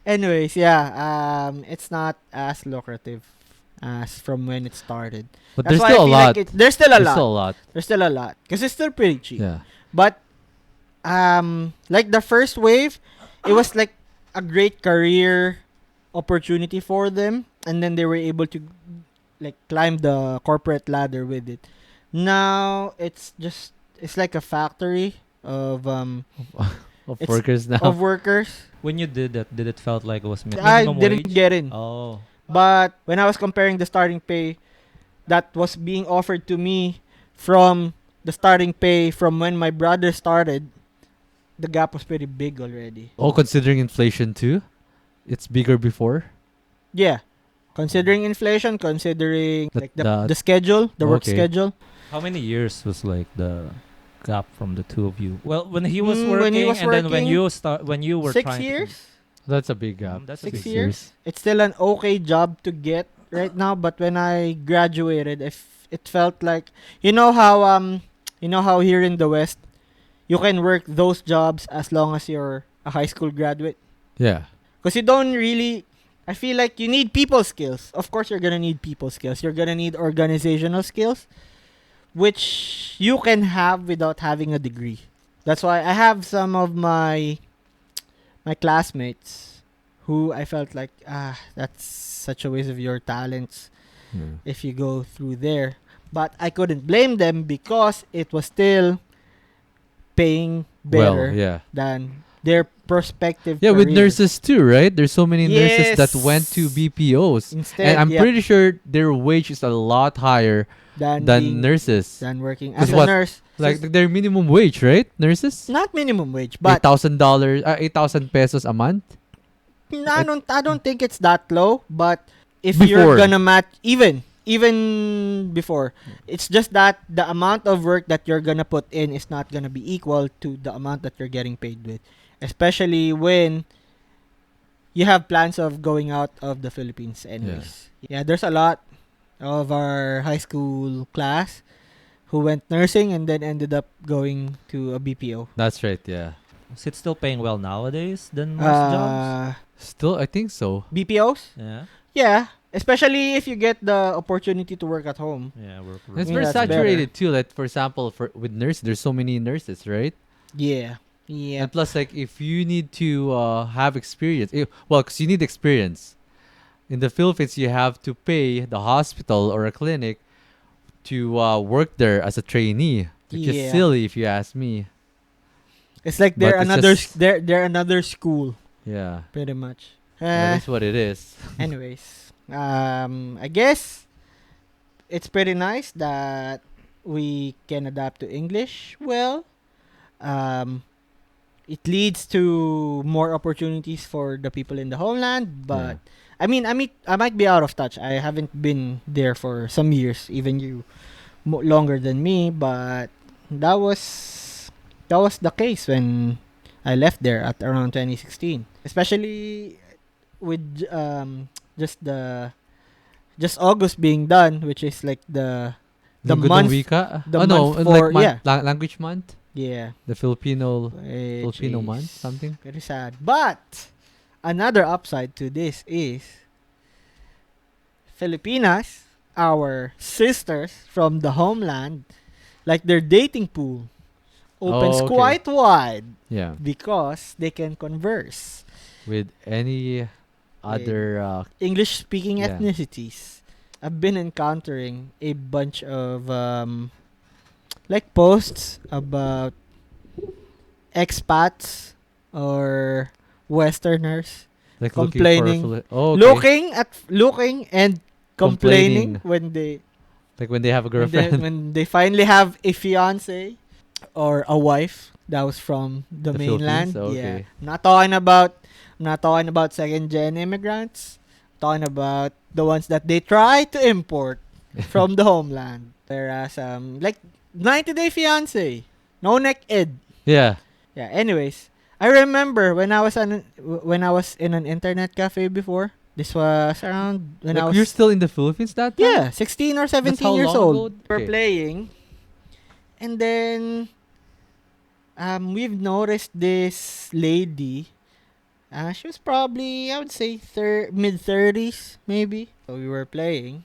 Anyways, yeah, it's not as lucrative as from when it started. But That's there's why I still a feel lot. like there's still a There's lot. still a lot. There's still a lot because it's still pretty cheap. Yeah. But like the first wave, it was like a great career opportunity for them, and then they were able to like climb the corporate ladder with it. Now it's like a factory of Of it's workers now. of workers. When you did that, did it felt like it was I minimum didn't wage? get in. Oh. But when I was comparing the starting pay that was being offered to me from the starting pay from when my brother started, the gap was pretty big already. Oh, considering inflation too, it's bigger before. Yeah. Considering inflation, considering The- like the the- schedule, the work Okay. schedule. How many years was like the gap from the two of you? Well, when he was Mm, working when he was and then when working, when you were 6 trying years. That's a big gap. That's a 6 big years. It's still an okay job to get right now, but when I graduated, it felt like you know how here in the West you can work those jobs as long as you're a high school graduate. Yeah. Because you don't really. I feel like you need people skills. Of course, you're gonna need people skills. You're gonna need organizational skills, which you can have without having a degree. That's why I have some of my classmates who I felt like that's such a waste of your talents Yeah. if you go through there. But I couldn't blame them because it was still paying better Well, yeah. than their prospective Yeah, with careers. nurses too, right? There's so many nurses that Yes. went to BPOs. Instead, And I'm yep, pretty sure their wage is a lot higher than than nurses. than working 'Cause as a what- nurse. Like their minimum wage, right? Nurses? Not minimum wage, but $8,000, 8,000 pesos a month? I don't think it's that low. But if Before. you're gonna match, even before, it's just that the amount of work that you're gonna put in is not gonna be equal to the amount that you're getting paid with, especially when you have plans of going out of the Philippines anyways. Yeah, there's a lot of our high school class who went nursing and then ended up going to a BPO. That's right, yeah. Is it still paying well nowadays than most jobs? Still, I think so. BPOs? Yeah. Yeah, especially if you get the opportunity to work at home. Yeah, work. It's Yeah, very that's saturated too. Like for example, with nurses, there's so many nurses, right? Yeah. Yeah. And plus, like if you need to have experience, well, because you need experience. In the Philippines, you have to pay the hospital or a clinic to work there as a trainee, which is Yeah. silly if you ask me. It's like But it's just- they're another school, Yeah, pretty much. that is what it is. Anyways, I guess it's pretty nice that we can adapt to English well. It leads to more opportunities for the people in the homeland, but I mean, I might be out of touch. I haven't been there for some years, even you longer than me, but that was the case when I left there at around 2016, especially with just just August being done, which is like the Linggo month- ng Wika? the Oh no, month like for- yeah. language month, yeah, the Filipino which Filipino is month, something. very sad. But another upside to this is Filipinas, our sisters from the homeland, like their dating pool opens Oh, okay. quite wide Yeah, because they can converse with any other English speaking Yeah. ethnicities. I've been encountering a bunch of like posts about expats or westerners like complaining, looking for oh, okay. looking and complaining when they Like when they have a girlfriend. when they finally have a fiance or a wife that was from the The mainland. Philippines? Yeah. Okay. I'm not talking about second gen immigrants. I'm talking about the ones that they try to import from the homeland. Whereas like 90-day fiance, no neck ed. Yeah. Yeah, anyways, I remember when I was in an internet cafe before. This was around when Like, I was you're still in the Philippines that time? yeah, 16 or 17 how years long old. ago? We're Okay. playing. And then we've noticed this lady. She was probably, I would say, mid-30s maybe. So we were playing.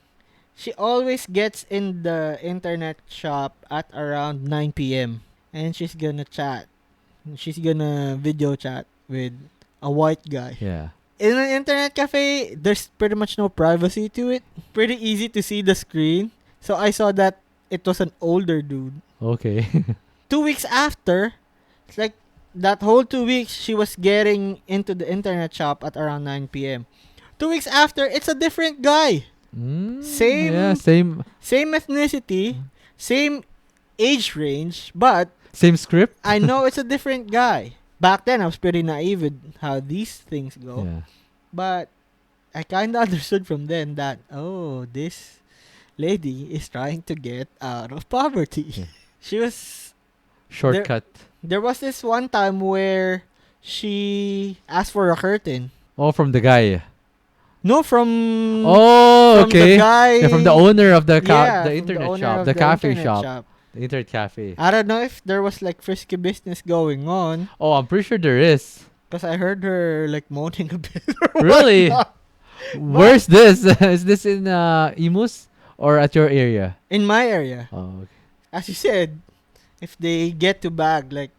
She always gets in the internet shop at around 9 p.m. and she's gonna chat. She's gonna video chat with a white guy. Yeah. In an internet cafe, there's pretty much no privacy to it. Pretty easy to see the screen. So I saw that it was an older dude. Okay. 2 weeks after, it's like that whole 2 weeks, she was getting into the internet shop at around 9 p.m. 2 weeks after, it's a different guy. Same- Yeah, same Same ethnicity, same age range, but same script. I know it's a different guy. Back then, I was pretty naive with how these things go. Yeah. But I kind of understood from then that, oh, this lady is trying to get out of poverty. Yeah. She was... Shortcut. There was this one time where she asked for a curtain. Oh, from the guy. No, from... Oh, from okay. the guy... Yeah, from the owner of the Yeah, the from internet owner shop, of the cafe internet shop, the internet cafe. I don't know if there was like frisky business going on. Oh, I'm pretty sure there is. Because I heard her like moaning a bit. Really? whatnot. Where's this? Is this in Imus or at your area? In my area. Oh, okay. As you said, if they get to bag like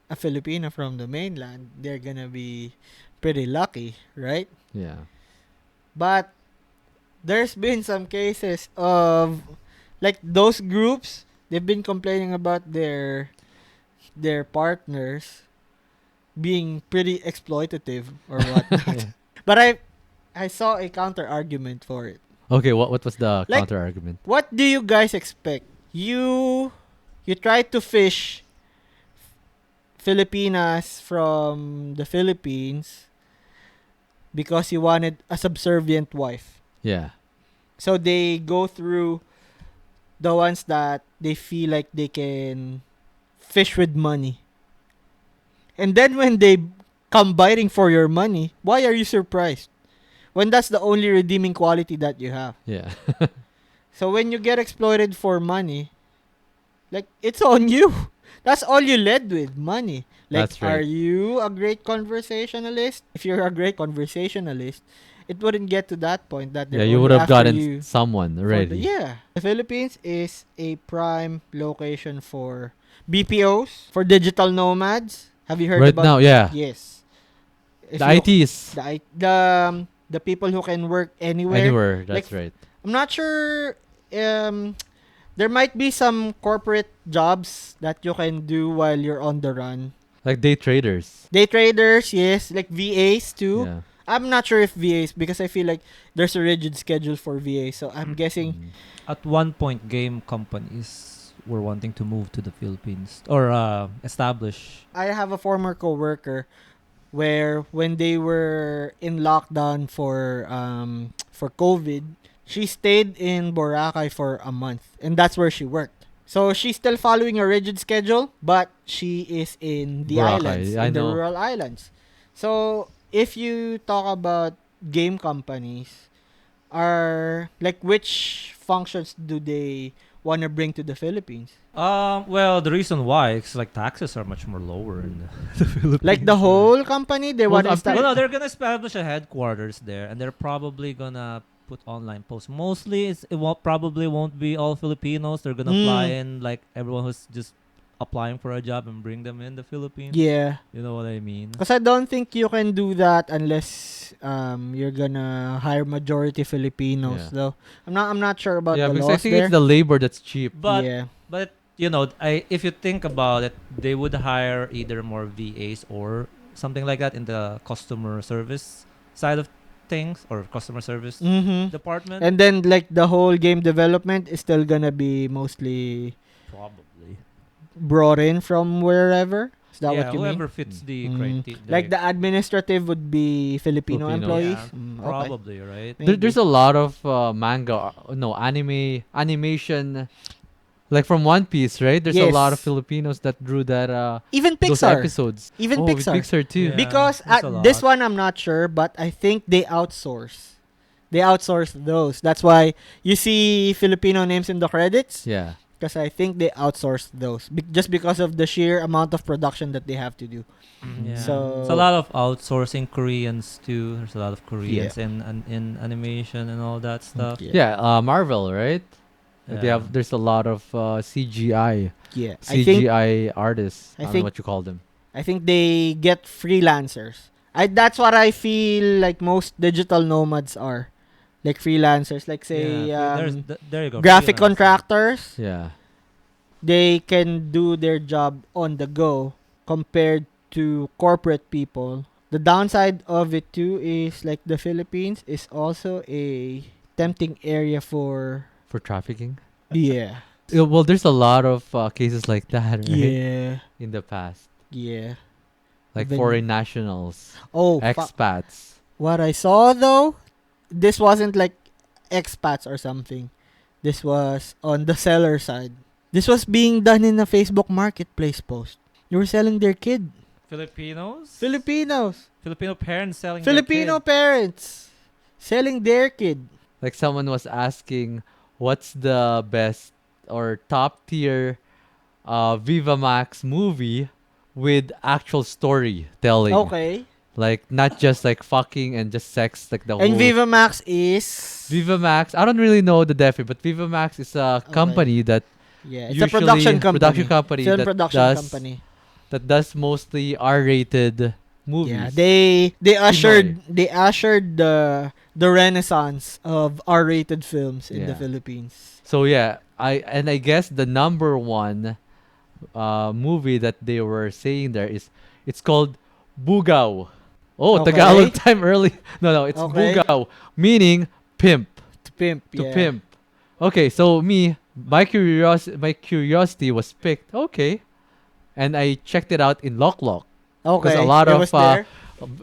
a Filipino from the mainland, they're gonna be pretty lucky, right? Yeah. But there's been some cases of like those groups, they've been complaining about their partners being pretty exploitative or whatnot. Yeah. But I saw a counter argument for it. Okay, what was the Like- counter argument? What do you guys expect? You try to fish Filipinas from the Philippines because you wanted a subservient wife. Yeah. So they go through the ones that they feel like they can fish with money. And then when they come biting for your money, why are you surprised? When that's the only redeeming quality that you have. Yeah. So when you get exploited for money, like it's on you. That's all you led with, money. Like, That's right. are you a great conversationalist? If you're a great conversationalist, it wouldn't get to that point that Yeah, they're you would only have after gotten you someone for already. the Philippines is a prime location for BPOs, for digital nomads. Have you heard Right about? now, yeah. Yes. If The you- ITs. the people who can work anywhere. Anywhere, that's Like, right. I'm not sure. There might be some corporate jobs that you can do while you're on the run. Like day traders. Day traders, yes, like VAs too. Yeah. I'm not sure if VAs because I feel like there's a rigid schedule for VAs. So I'm guessing Mm. At one point, game companies were wanting to move to the Philippines or establish. I have a former coworker where when they were in lockdown for COVID, she stayed in Boracay for a month and that's where she worked. So she's still following a rigid schedule, but she is in the Boracay, islands, I in the know. rural islands. So if you talk about game companies, are like which functions do they want to bring to the Philippines? Well, the reason why is like taxes are much more lower in the Philippines. Like the whole company, they Well, want to I'm start. Well, no, they're gonna establish a headquarters there, and they're probably gonna put online posts. Mostly, probably won't be all Filipinos. They're gonna fly in like everyone who's just applying for a job and bring them in the Philippines. Yeah. You know what I mean? Because I don't think you can do that unless you're gonna hire majority Filipinos. Yeah. Though I'm not sure about Yeah, the because I laws think there. it's the labor that's cheap. But yeah, you know, if you think about it, they would hire either more VAs or something like that in the customer service side of things or customer service department. And then like the whole game development is still gonna be mostly Probably. brought in from wherever. Is that Yeah, what you whoever mean? fits the Mm. criteria. Like the administrative would be Filipino Filipinos. employees. Yeah, Okay. probably, right? There's a lot of animation, like from One Piece, right? There's a lot of Yes. Filipinos that drew that Even those Pixar. episodes. Even oh, with Pixar. Pixar too. Yeah. Because there's a this lot. one I'm not sure, but I think they outsource. They outsource those. That's why you see Filipino names in the credits. Yeah. Because I think they outsourced those. Just because of the sheer amount of production that they have to do. Yeah. So- It's a lot of outsourcing Koreans too. There's a lot of Koreans in animation and all that stuff. Yeah. Marvel, right? There's a lot of CGI Yeah, CGI artists. I I don't know think what you call them. I think they get freelancers. That's what I feel like most digital nomads are. Like freelancers, like Yeah, say there you go. graphic Freelancer. contractors. Yeah. They can do their job on the go compared to corporate people. The downside of it too is like the Philippines is also a tempting area for For trafficking. yeah. Yeah, well, there's a lot of cases like that, right? Yeah. In the past, Yeah. like Even- foreign nationals, Oh, expats. what I saw though, this wasn't like expats or something. This was on the seller side. This was being done in a Facebook marketplace post. You were selling their kid. Filipinos. Filipinos. Filipino parents selling Filipino their kid. parents selling their kid. Like someone was asking, what's the best or top tier Viva Max movie with actual storytelling? Okay. Like not just like fucking and just sex, like the And whole. Viva Max is Viva Max. I don't really know the definition, but Viva Max is a company that yeah, it's a usually production company. production company Film that production does company. that does mostly R-rated movies. Yeah, they ushered the renaissance of R-rated films in the Yeah. Philippines. So yeah, I guess the number one movie that they were saying there is it's called BUGAW. Oh, Okay. Tagalog time early. No, it's Okay. BUGAW, meaning pimp To pimp, to yeah. pimp. Okay, so my curiosity was picked. Okay, and I checked it out in Lock Lock. Okay, a lot it of, was there.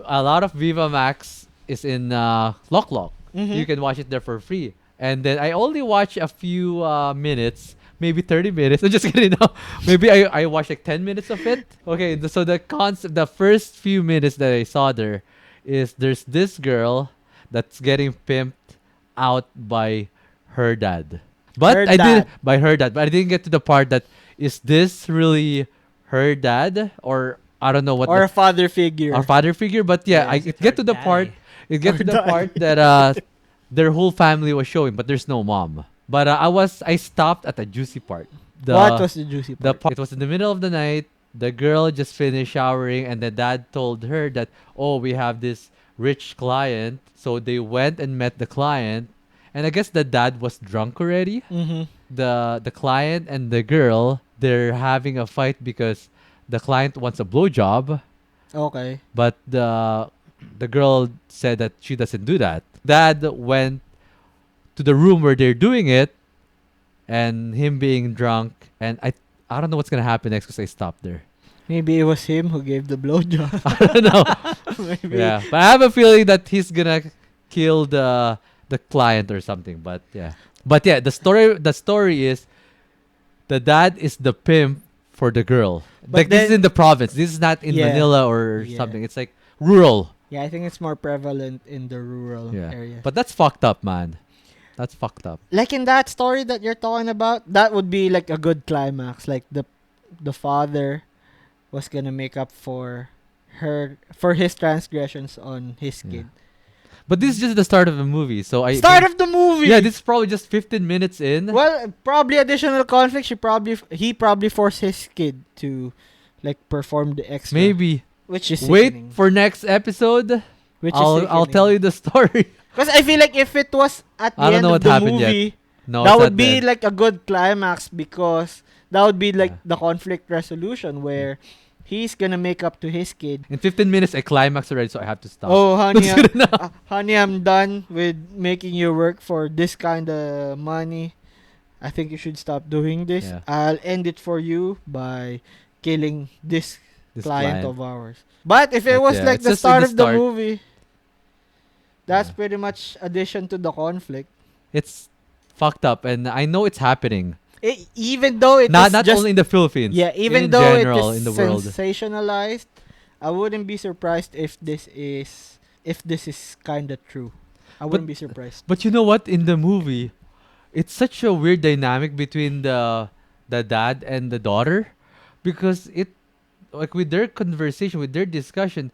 A lot of Viva Max is in Lock Lock. Mhm. You can watch it there for free. And then I only watch a few minutes, maybe 30 minutes. I'm just kidding. No, maybe I watched like 10 minutes of it. Okay, so the concept, the first few minutes that I saw there is there's this girl that's getting pimped out by her dad. But Her I did dad. by her dad, but I didn't get to the part that is this really her dad or I don't know what Or the a father figure. our father figure, but yeah, Yes. it get to the part. It get to the Daddy. part that their whole family was showing, but there's no mom. But I stopped at the juicy part. What was the juicy part? It was in the middle of the night. The girl just finished showering, and the dad told her that, oh, we have this rich client. So they went and met the client, and I guess the dad was drunk already. Mm-hmm. The client and the girl, they're having a fight because the client wants a blowjob, Okay. but the girl said that she doesn't do that. Dad went to the room where they're doing it, and him being drunk, and I don't know what's gonna happen next because I stopped there. Maybe it was him who gave the blowjob. I don't know. Maybe. Yeah, but I have a feeling that he's gonna kill the client or something. But yeah, the story is the dad is the pimp for the girl. But Like this is then- in the province. This is not in Yeah. Manila or Yeah. something. It's like rural. Yeah, I think it's more prevalent in the rural Yeah. areas. But that's fucked up, man. That's fucked up. Like in that story that you're talking about, that would be like a good climax. Like the father was gonna make up for his transgressions on his Yeah. kid. But this is just the start of the movie. So I Start of the movie. Yeah, this is probably just 15 minutes in. Well, probably additional conflict. He probably forced his kid to like perform the extra. Maybe Which is wait sickening. for next episode. Which I'll tell you the story. Because I feel like if it was at the I don't end know of what the happened yet. movie, No, that it's would not be dead. like a good climax because that would be like Yeah. the conflict resolution where he's gonna make up to his kid. In 15 minutes, I climax already, so I have to stop. Oh, honey, That's good enough. honey, I'm done with making you work for this kind of money. I think you should stop doing this. Yeah. I'll end it for you by killing this This client of ours. But if it But was yeah, like it's the just in start the of the start. movie, that's Yeah. pretty much addition to the conflict. It's fucked up, and I know it's happening. Even though it Not is not just only in the Philippines. yeah, even in though general it is in the world. sensationalized, I wouldn't be surprised if this is kind of true. I wouldn't be surprised. But you know what? In the movie, it's such a weird dynamic between the dad and the daughter, because it like with their conversation, with their discussion,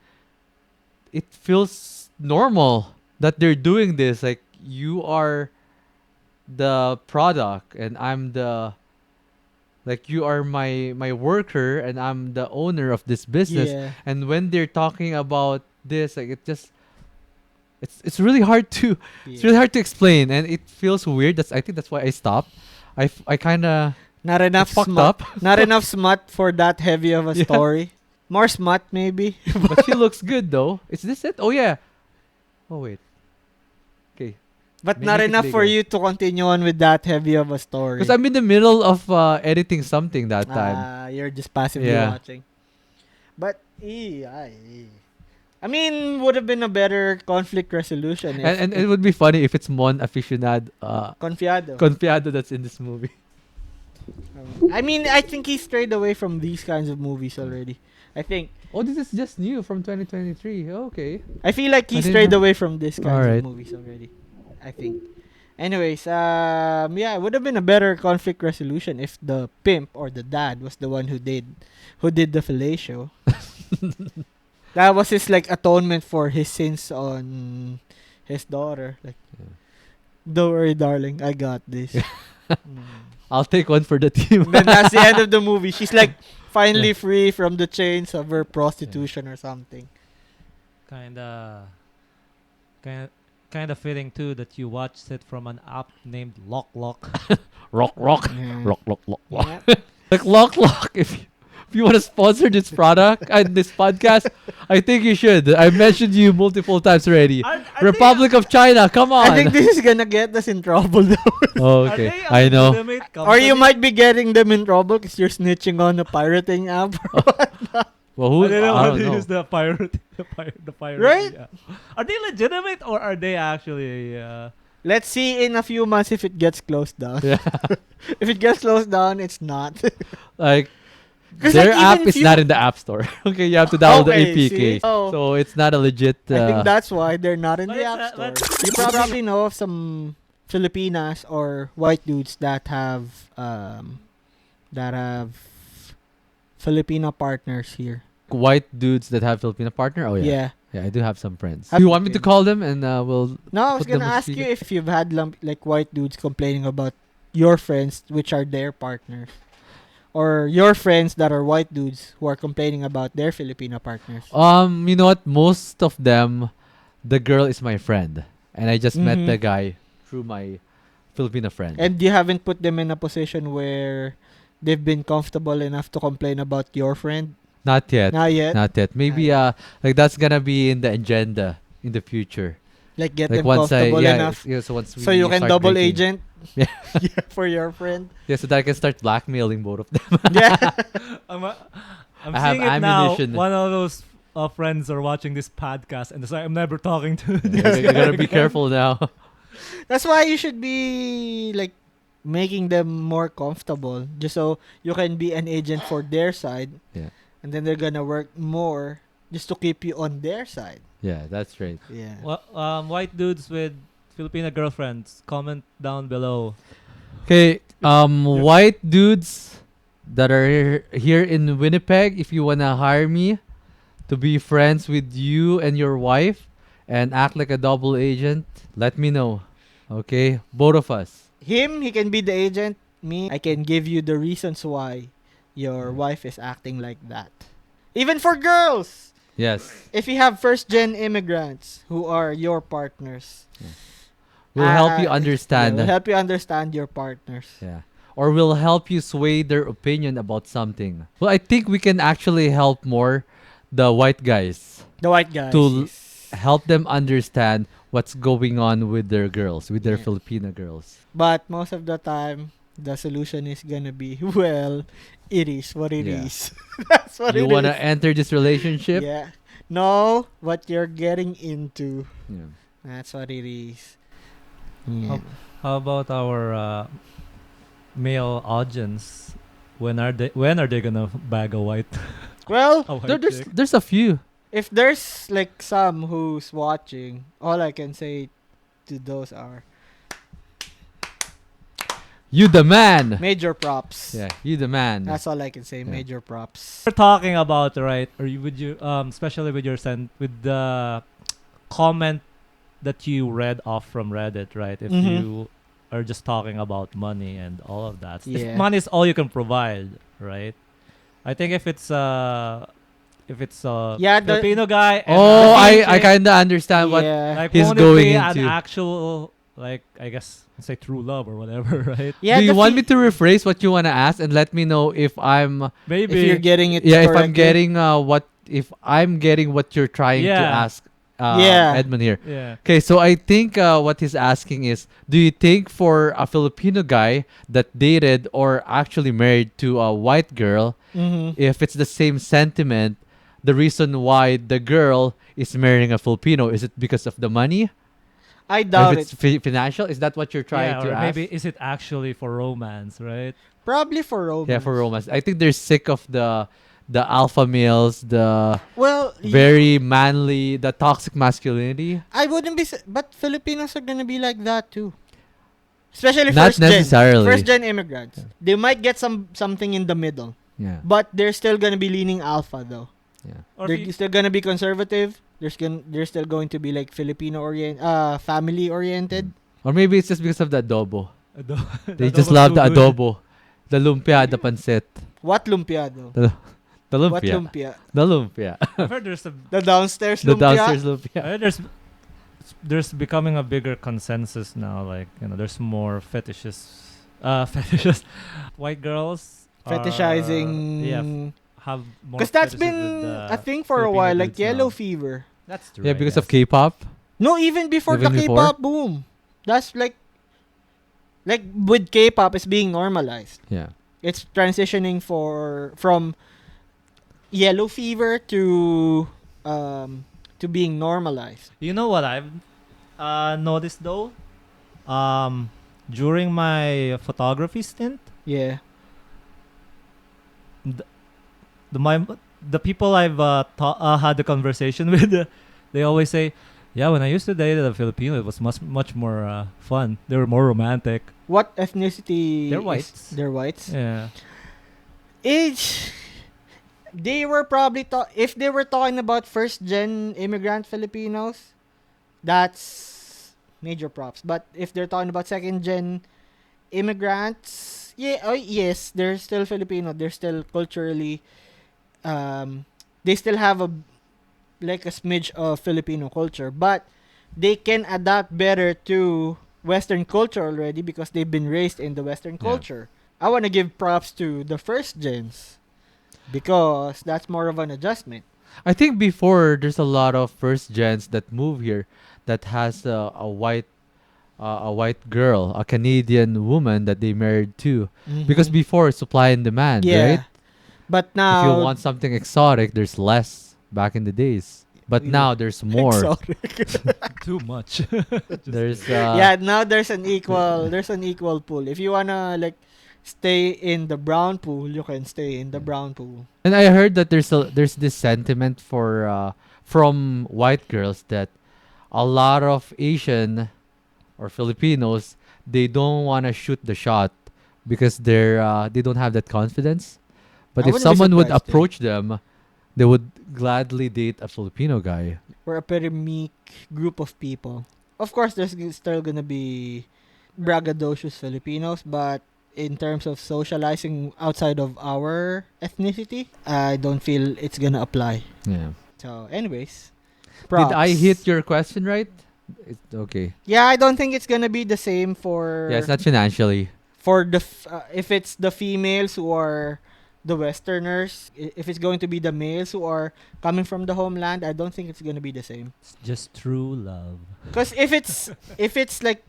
it feels normal that they're doing this. Like you are the product and I'm the like you are my worker and I'm the owner of this business. Yeah. And when they're talking about this, like it's really hard to it's really Yeah. hard to explain and it feels weird. I think that's why I stopped. I kind of Not enough fucked smut. up. Not enough smut for that heavy of a Yeah. story. More smut maybe. But she looks good though. Is this it? Oh yeah. Oh wait. Okay. But Make not it enough for bigger. you to continue on with that heavy of a story. Because I'm in the middle of editing something that time. You're just passively Yeah. watching. But I mean, would have been a better conflict resolution if And it would be funny if it's Mon aficionado Confiado. confiado that's in this movie. I mean, I think he strayed away from these kinds of movies already. I think. Oh, this is just new from 2023. Okay. I feel like he I didn't strayed know. away from this kinds Alright. of movies already. I think. Anyways, yeah, it would have been a better conflict resolution if the pimp or the dad was the one who did the fellatio. That was his like atonement for his sins on his daughter. Like, Yeah. don't worry, darling, I got this. I'll take one for the team. And then that's the end of the movie. She's like finally Yeah. free from the chains of her prostitution or something. Kinda fitting too that you watched it from an app named Lock. Rock. Yeah. Lock. Yeah. Like Lock. If you want to sponsor this product and this podcast, I think you should. I mentioned you multiple times already. Republic of China, come on. I think this is gonna get us in trouble though. Oh, okay. I know. Or you might be getting them in trouble because you're snitching on a pirating app. Well, who? I don't know I how don't to know. use the pirate. The pirate. Right? Yeah. Are they legitimate or are they actually? Let's see in a few months if it gets closed down. Yeah. If it gets closed down, it's not. Like 'Cause, their like, app even is if not you- in the App Store. Okay, you have to download Okay, the APK. see? Oh. So it's not a legit. I think that's why they're not in But the it's, app store. but- You probably know of some Filipinas or white dudes that have Filipino partners here. white dudes that have Filipino partner. Oh yeah. Yeah. I do have some friends. Have Do you want me to you? call them and we'll? No, I was Put them gonna on ask you speaker. if you've had like white dudes complaining about your friends, which are their partners, or your friends that are white dudes who are complaining about their Filipino partners. You know what? Most of them, the girl is my friend, and I just met Mhm. the guy through my Filipino friend. And you haven't put them in a position where they've been comfortable enough to complain about your friend. Not yet. Not yet. Not yet. Maybe like that's gonna be in the agenda in the future. Like get Like them once comfortable enough yeah, so once so we you can start double drinking. agent. Yeah. Yeah, for your friend. Yeah, so that I can start blackmailing both of them. Yeah. I'm I have seeing it now. ammunition. One of those friends are watching this podcast and it's like I'm never talking to. You gotta be careful now. That's why you should be like making them more comfortable, just so you can be an agent for their side. Yeah. And then they're gonna work more just to keep you on their side. Yeah, that's right. Yeah. Well, white dudes with Filipina girlfriends, comment down below. Okay, white dudes that are here in Winnipeg, if you wanna hire me to be friends with you and your wife and act like a double agent, let me know. Okay, both of us. Him, he can be the agent. Me, I can give you the reasons why your wife is acting like that. Even for girls, Yes, if you have first-gen immigrants who are your partners, we'll help you yeah, understand. we'll help you understand your partners. Yeah. Or we'll help you sway their opinion about something. Well, I think we can actually help more the white guys. The white guys. To yes. Help them understand what's going on with their girls, with their Yeah. Filipina girls. But most of the time, the solution is gonna be, well, it is what it Yeah. is. That's what You it want to is. enter this relationship? Yeah. Know what you're getting into. Yeah. That's what it is. Oh. How about our male audience? When are they gonna bag a white? Well, a white There's chick? there's a few. if there's like some who's watching, all I can say to those are You the man. major props. Yeah, you the man. That's all I can say. Yeah. Major props. We're talking about, right, or would you especially with your with the comment that you read off from Reddit, right? If Mhm. you are just talking about money and all of that. If Yeah. money is all you can provide, right? I think if it's Yeah, the Filipino guy and Oh, Filipino I chick, kind of understand what yeah. like he's won't it going be an into. actual, like, I guess say true love or whatever, right? Yeah, Do you the want me fe- to rephrase what you want to ask and let me know if I'm Maybe if you're getting it yeah, if I'm correctly. getting if I'm getting what you're trying to Yeah. ask Yeah. Edmund here. yeah. Okay, so I think what he's asking is, do you think for a Filipino guy that dated or actually married to a white girl, Mm-hmm. if it's the same sentiment, the reason why the girl is marrying a Filipino, is it because of the money? I Or if doubt it's it. financial? Is that what you're trying Yeah, to or ask? maybe is it actually for romance, right? Probably for romance. Yeah, for romance. I think they're sick of the alpha males, the Well, very manly, the toxic masculinity. I wouldn't be, but Filipinos are gonna be like that too. Especially Not first gen. necessarily. First gen immigrants. Yeah. They might get something in the middle, Yeah. but they're still gonna be leaning alpha though. Yeah. Or They're if you- still gonna be conservative. They're still going to be like family oriented. Or maybe it's just because of the adobo. They the just adobo's love too the good. adobo. The lumpia, the pancit. What lumpia though? The What lumpia. lumpia? The lumpia. I've heard there's a The downstairs The lumpia. downstairs I lumpia. heard there's becoming a bigger consensus now. Like, there's more fetishes. White girls Fetishizing. yeah, have more. Because that's fetishes been with, a thing for a Filipino while, like dudes yellow now. fever. That's true. Yeah, I because of guess. K-pop. No, even before Even the before? K-pop boom. That's like with K-pop, it's being normalized. Yeah. It's transitioning from yellow fever to being normalized. You know what I've noticed though? During my photography stint, Yeah. the people I've had the conversation with, they always say, "Yeah, when I used to date a Filipino, it was much more fun. They were more romantic." What ethnicity? They're is- whites. They're whites. Yeah, Age. They were probably if they were talking about first gen immigrant Filipinos, that's major props. But if they're talking about second gen immigrants, yeah, oh yes, they're still Filipino. They're still culturally, they still have a smidge of Filipino culture, but they can adapt better to Western culture already because they've been raised in the Western Yeah. culture. I want to give props to the first gens because that's more of an adjustment. I think before there's a lot of first gens that move here that has a white girl, a Canadian woman that they married to. Because before supply and demand, right? But If now you want something exotic, there's less back in the days. But Yeah. now there's more. too much. There's yeah, now there's an equal pool. If you wanna stay in the brown pool, you can stay in the brown pool. And I heard that there's this sentiment for from white girls that a lot of Asian or Filipinos, they don't want to shoot the shot because they don't have that confidence. But I if wouldn't be someone would surprised, eh. approach them, they would gladly date a Filipino guy. We're a pretty meek group of people. Of course, still gonna be braggadocious Filipinos, but in terms of socializing outside of our ethnicity, I don't feel it's gonna apply. Yeah. So, anyways, Did I props. hit your question right? It's okay. Yeah, I don't think it's gonna be the same for Yeah, it's not financially. for if it's the females who are the Westerners. If it's going to be the males who are coming from the homeland, I don't think it's gonna be the same. It's just true love. Because if it's like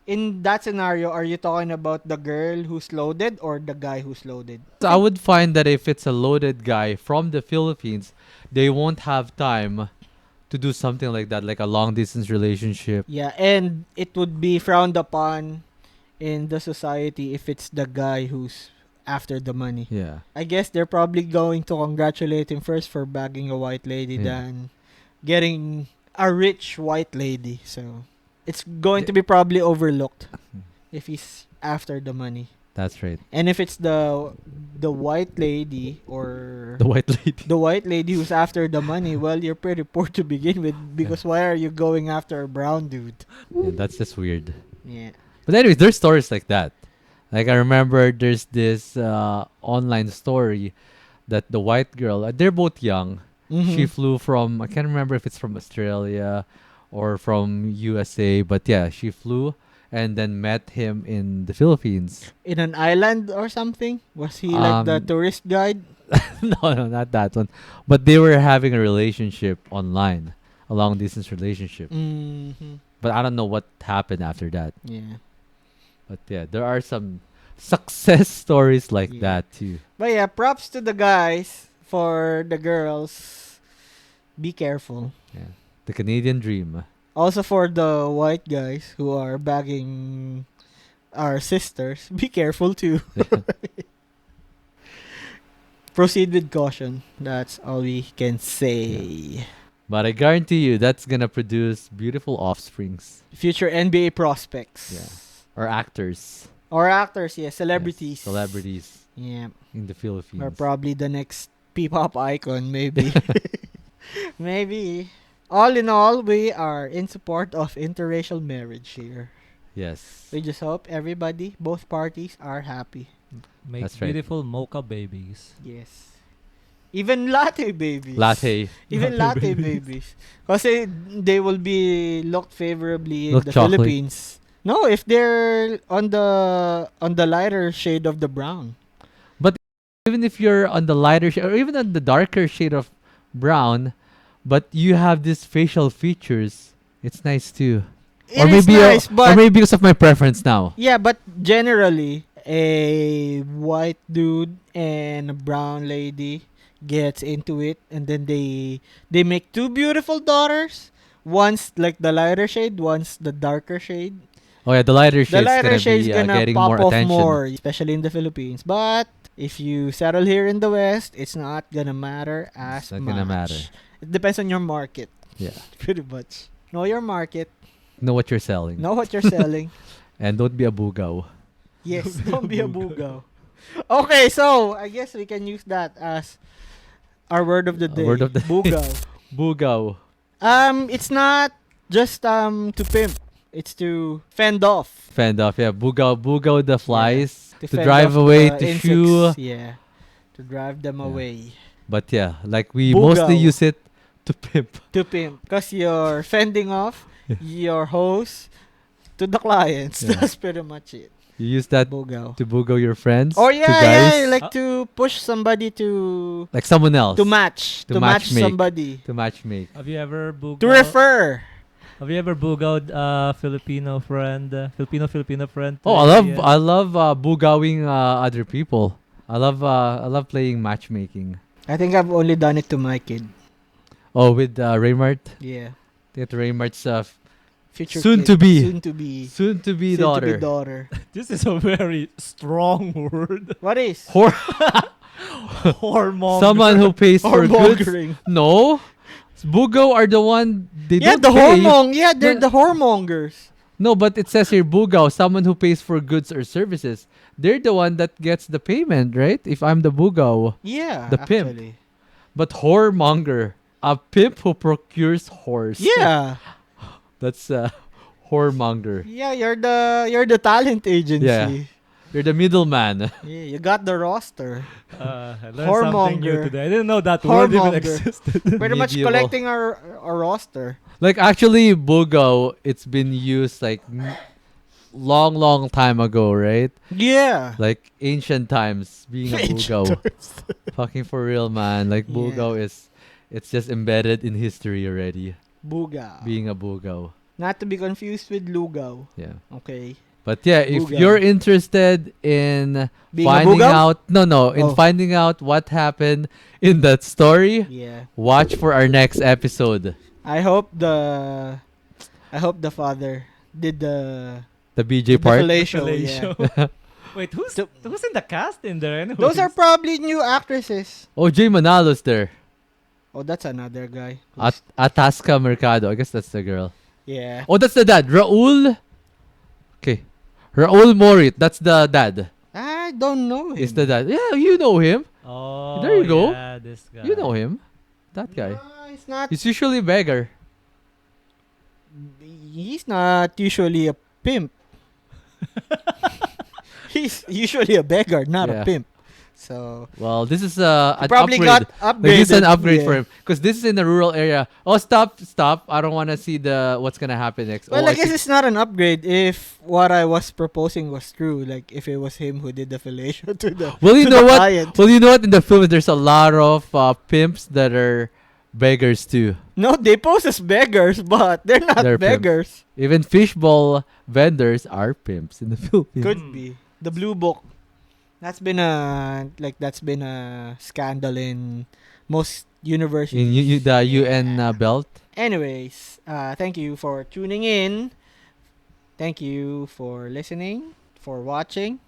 in that scenario, are you talking about the girl who's loaded or the guy who's loaded? So I would find that if it's a loaded guy from the Philippines, they won't have time to do something like that, like a long distance relationship. Yeah, and it would be frowned upon in the society if it's the guy who's after the money. Yeah. I guess they're probably going to congratulate him first for bagging a white lady Yeah. than getting a rich white lady. So it's going to be probably overlooked if he's after the money. That's right. And if it's the white lady or The white lady. the white lady who's after the money, well, you're pretty poor to begin with because why are you going after a brown dude? Yeah, that's just weird. Yeah. But anyways, there's stories like that. Like I remember there's this online story that the white girl, they're both young. She Mm-hmm. flew from, I can't remember if it's from Australia or from USA, but yeah, she flew and then met him in the Philippines. In an island or something? Was he like the Um, tourist guide? no, not that one. But they were having a relationship online, a long distance relationship. Mm-hmm. But I don't know what happened after that. Yeah. But yeah, there are some success stories like Yeah. that too. But yeah, props to the guys. For the girls, be careful. Yeah, the Canadian dream. Also for the white guys who are bagging our sisters, be careful too. Proceed with caution. That's all we can say. But I guarantee you, that's gonna produce beautiful offsprings. Future NBA prospects. Yeah. Or actors. Or actors, yeah. Yes, Celebrities. celebrities Yeah. in the Philippines. Or probably the next P-pop icon, maybe. Maybe. All in all, we are in support of interracial marriage here. Yes. We just hope everybody, both parties, are happy. Make That's right. beautiful mocha babies. Yes. Even latte babies. Latte. Even latte babies. Kasi they will be looked favorably in Look the chocolate. Philippines. No, if they're on the lighter shade of the brown. Even if you're on the lighter shade or even on the darker shade of brown, but you have these facial features, it's nice too. It is nice, or but maybe because of my preference now. yeah, but generally a white dude and a brown lady gets into it, and then they make two beautiful daughters. One's like the lighter shade, one's the darker shade. Oh yeah, the lighter The shade's lighter gonna shade's be gonna getting pop more off attention. more, especially in the Philippines. But if you settle here in the West, it's not gonna matter as It's not much. gonna matter. It depends on your market, Yeah. pretty much. Know your market, Know what you're selling. know what you're selling. And don't be a BUGAW. Yes, don't be a BUGAW. Okay, so I guess we can use that as our word of the day. Word of the BUGAW. BUGAW. It's not just to pimp. It's to fend off. Fend off, yeah. BUGAW the flies. To fend drive off away, the to insects. shoo. Yeah. To drive them Yeah. away. But yeah, like we BUGAW. mostly use it to pimp. To pimp. Because you're fending off your host to the clients. Yeah. That's pretty much it. You use that BUGAW. to BUGAW your friends. Or to yeah, guys. yeah, like to push somebody to Like someone else. match. To To match matchmake. somebody. To matchmake. Have you ever boogawed? To refer. Have you ever boogawed Filipino friend, Filipino friend? Oh, I love BUGAWing other people. I love playing matchmaking. I think I've only done it to my kid. Oh, with Raymart. Yeah. Get Raymart's Future Soon kid. to be. Soon to be. soon to be Soon to daughter. be daughter. This is a very strong word. What is? Hormone. Someone who pays for goods. Whoremongering. No, BUGAW are the one they Yeah, don't the pay. whoremong. Yeah, they're No. the whoremongers. No, but it says here BUGAW, someone who pays for goods or services. They're the one that gets the payment, right? If I'm the BUGAW. Yeah, The pimp. actually. But whoremonger, a pimp who procures whores. Yeah. That's whoremonger. Yeah, you're the talent agency. Yeah. You're the middleman. Yeah, you got the roster. I learned something new Whoremonger. today. I didn't know that word even Whoremonger. existed. Pretty much Medieval. collecting our roster. Like actually, BUGAW, it's been used like long time ago, right? Yeah. Like ancient times, being a BUGAW. Fucking for real, man. Like Yeah. BUGAW it's just embedded in history already. BUGAW. Being a BUGAW. Not to be confused with lugaw. Yeah. Okay. But yeah, if BUGAW. you're interested in Being a finding BUGAW? out in Oh. finding out what happened in that story, Yeah. watch for our next episode. I hope the father did the The BJ part. fellatio, yeah. Wait, who's So- in the cast in there? Anyways? Those are probably new actresses. Oh, Jay Manalo's there. Oh, that's another guy. Atasca Mercado. I guess that's the girl. Yeah. Oh, that's the dad. Raul. Okay. Raul Morit. That's the dad. I don't know him. Is the dad. Yeah, you know him. Oh, There you go. Yeah, this guy. You know him. That guy. No, it's not. He's usually beggar. He's not usually a pimp. He's usually a beggar, not a Yeah. pimp. So Well, this is he an probably upgrade. got Like, upgraded. this is an upgrade yeah. for him because this is in a rural area. Oh, stop, stop! I don't want to see the what's gonna happen next. Well, oh, I guess it's not an upgrade if what I was proposing was true. Like if it was him who did the fellation to the well, you to know the what? client. Well, you know what? In the film, there's a lot of pimps that are beggars too. No, they pose as beggars, but they're not They're pimps. beggars. Even fishbowl vendors are pimps in the Philippines. Could Mm. be the blue book. That's been a scandal in most universities. In the UN Yeah. belt. Anyways, thank you for tuning in. Thank you for listening, for watching.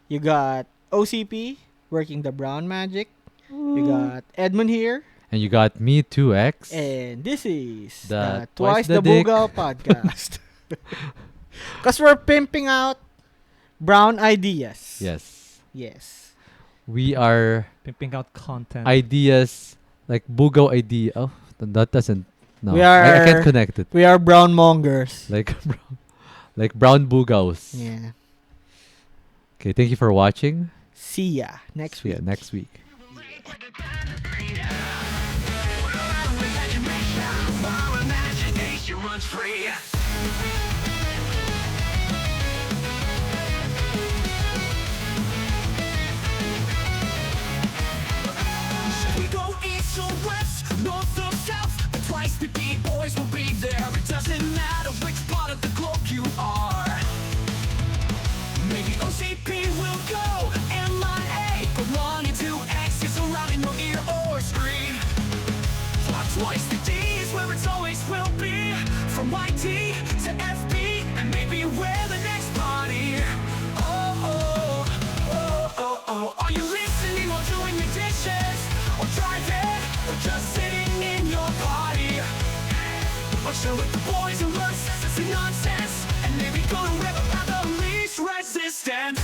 You got OCP working the brown magic. You got Edmund here. And you got me 2X. And this is The the Twice Twice the the Dick. BUGAW podcast. Because we're pimping out brown ideas. Yes. Yes. We are Pimping out content. ideas like BUGAW idea. Oh, that doesn't. No, We I can't are- connect it. We are brown mongers. Like like brown BUGAWs. Yeah. Okay, thank you for watching. See ya next See ya week. next week. Our imagination runs free. We go east or west, north or south, but twice the B-boys will be there. It doesn't matter which part of the globe you are. Maybe OCP will go MIA, but 1 and 2X is around in your ear or screen. Twice the D is where it's always will be. From YT to FB, and maybe we're the next party. Oh, oh, oh, oh, oh. Are you listening or doing the dishes? Or driving? Or just sitting in your party? Or chill with the boys and learn sense and nonsense. And maybe go to wherever path the least resistance.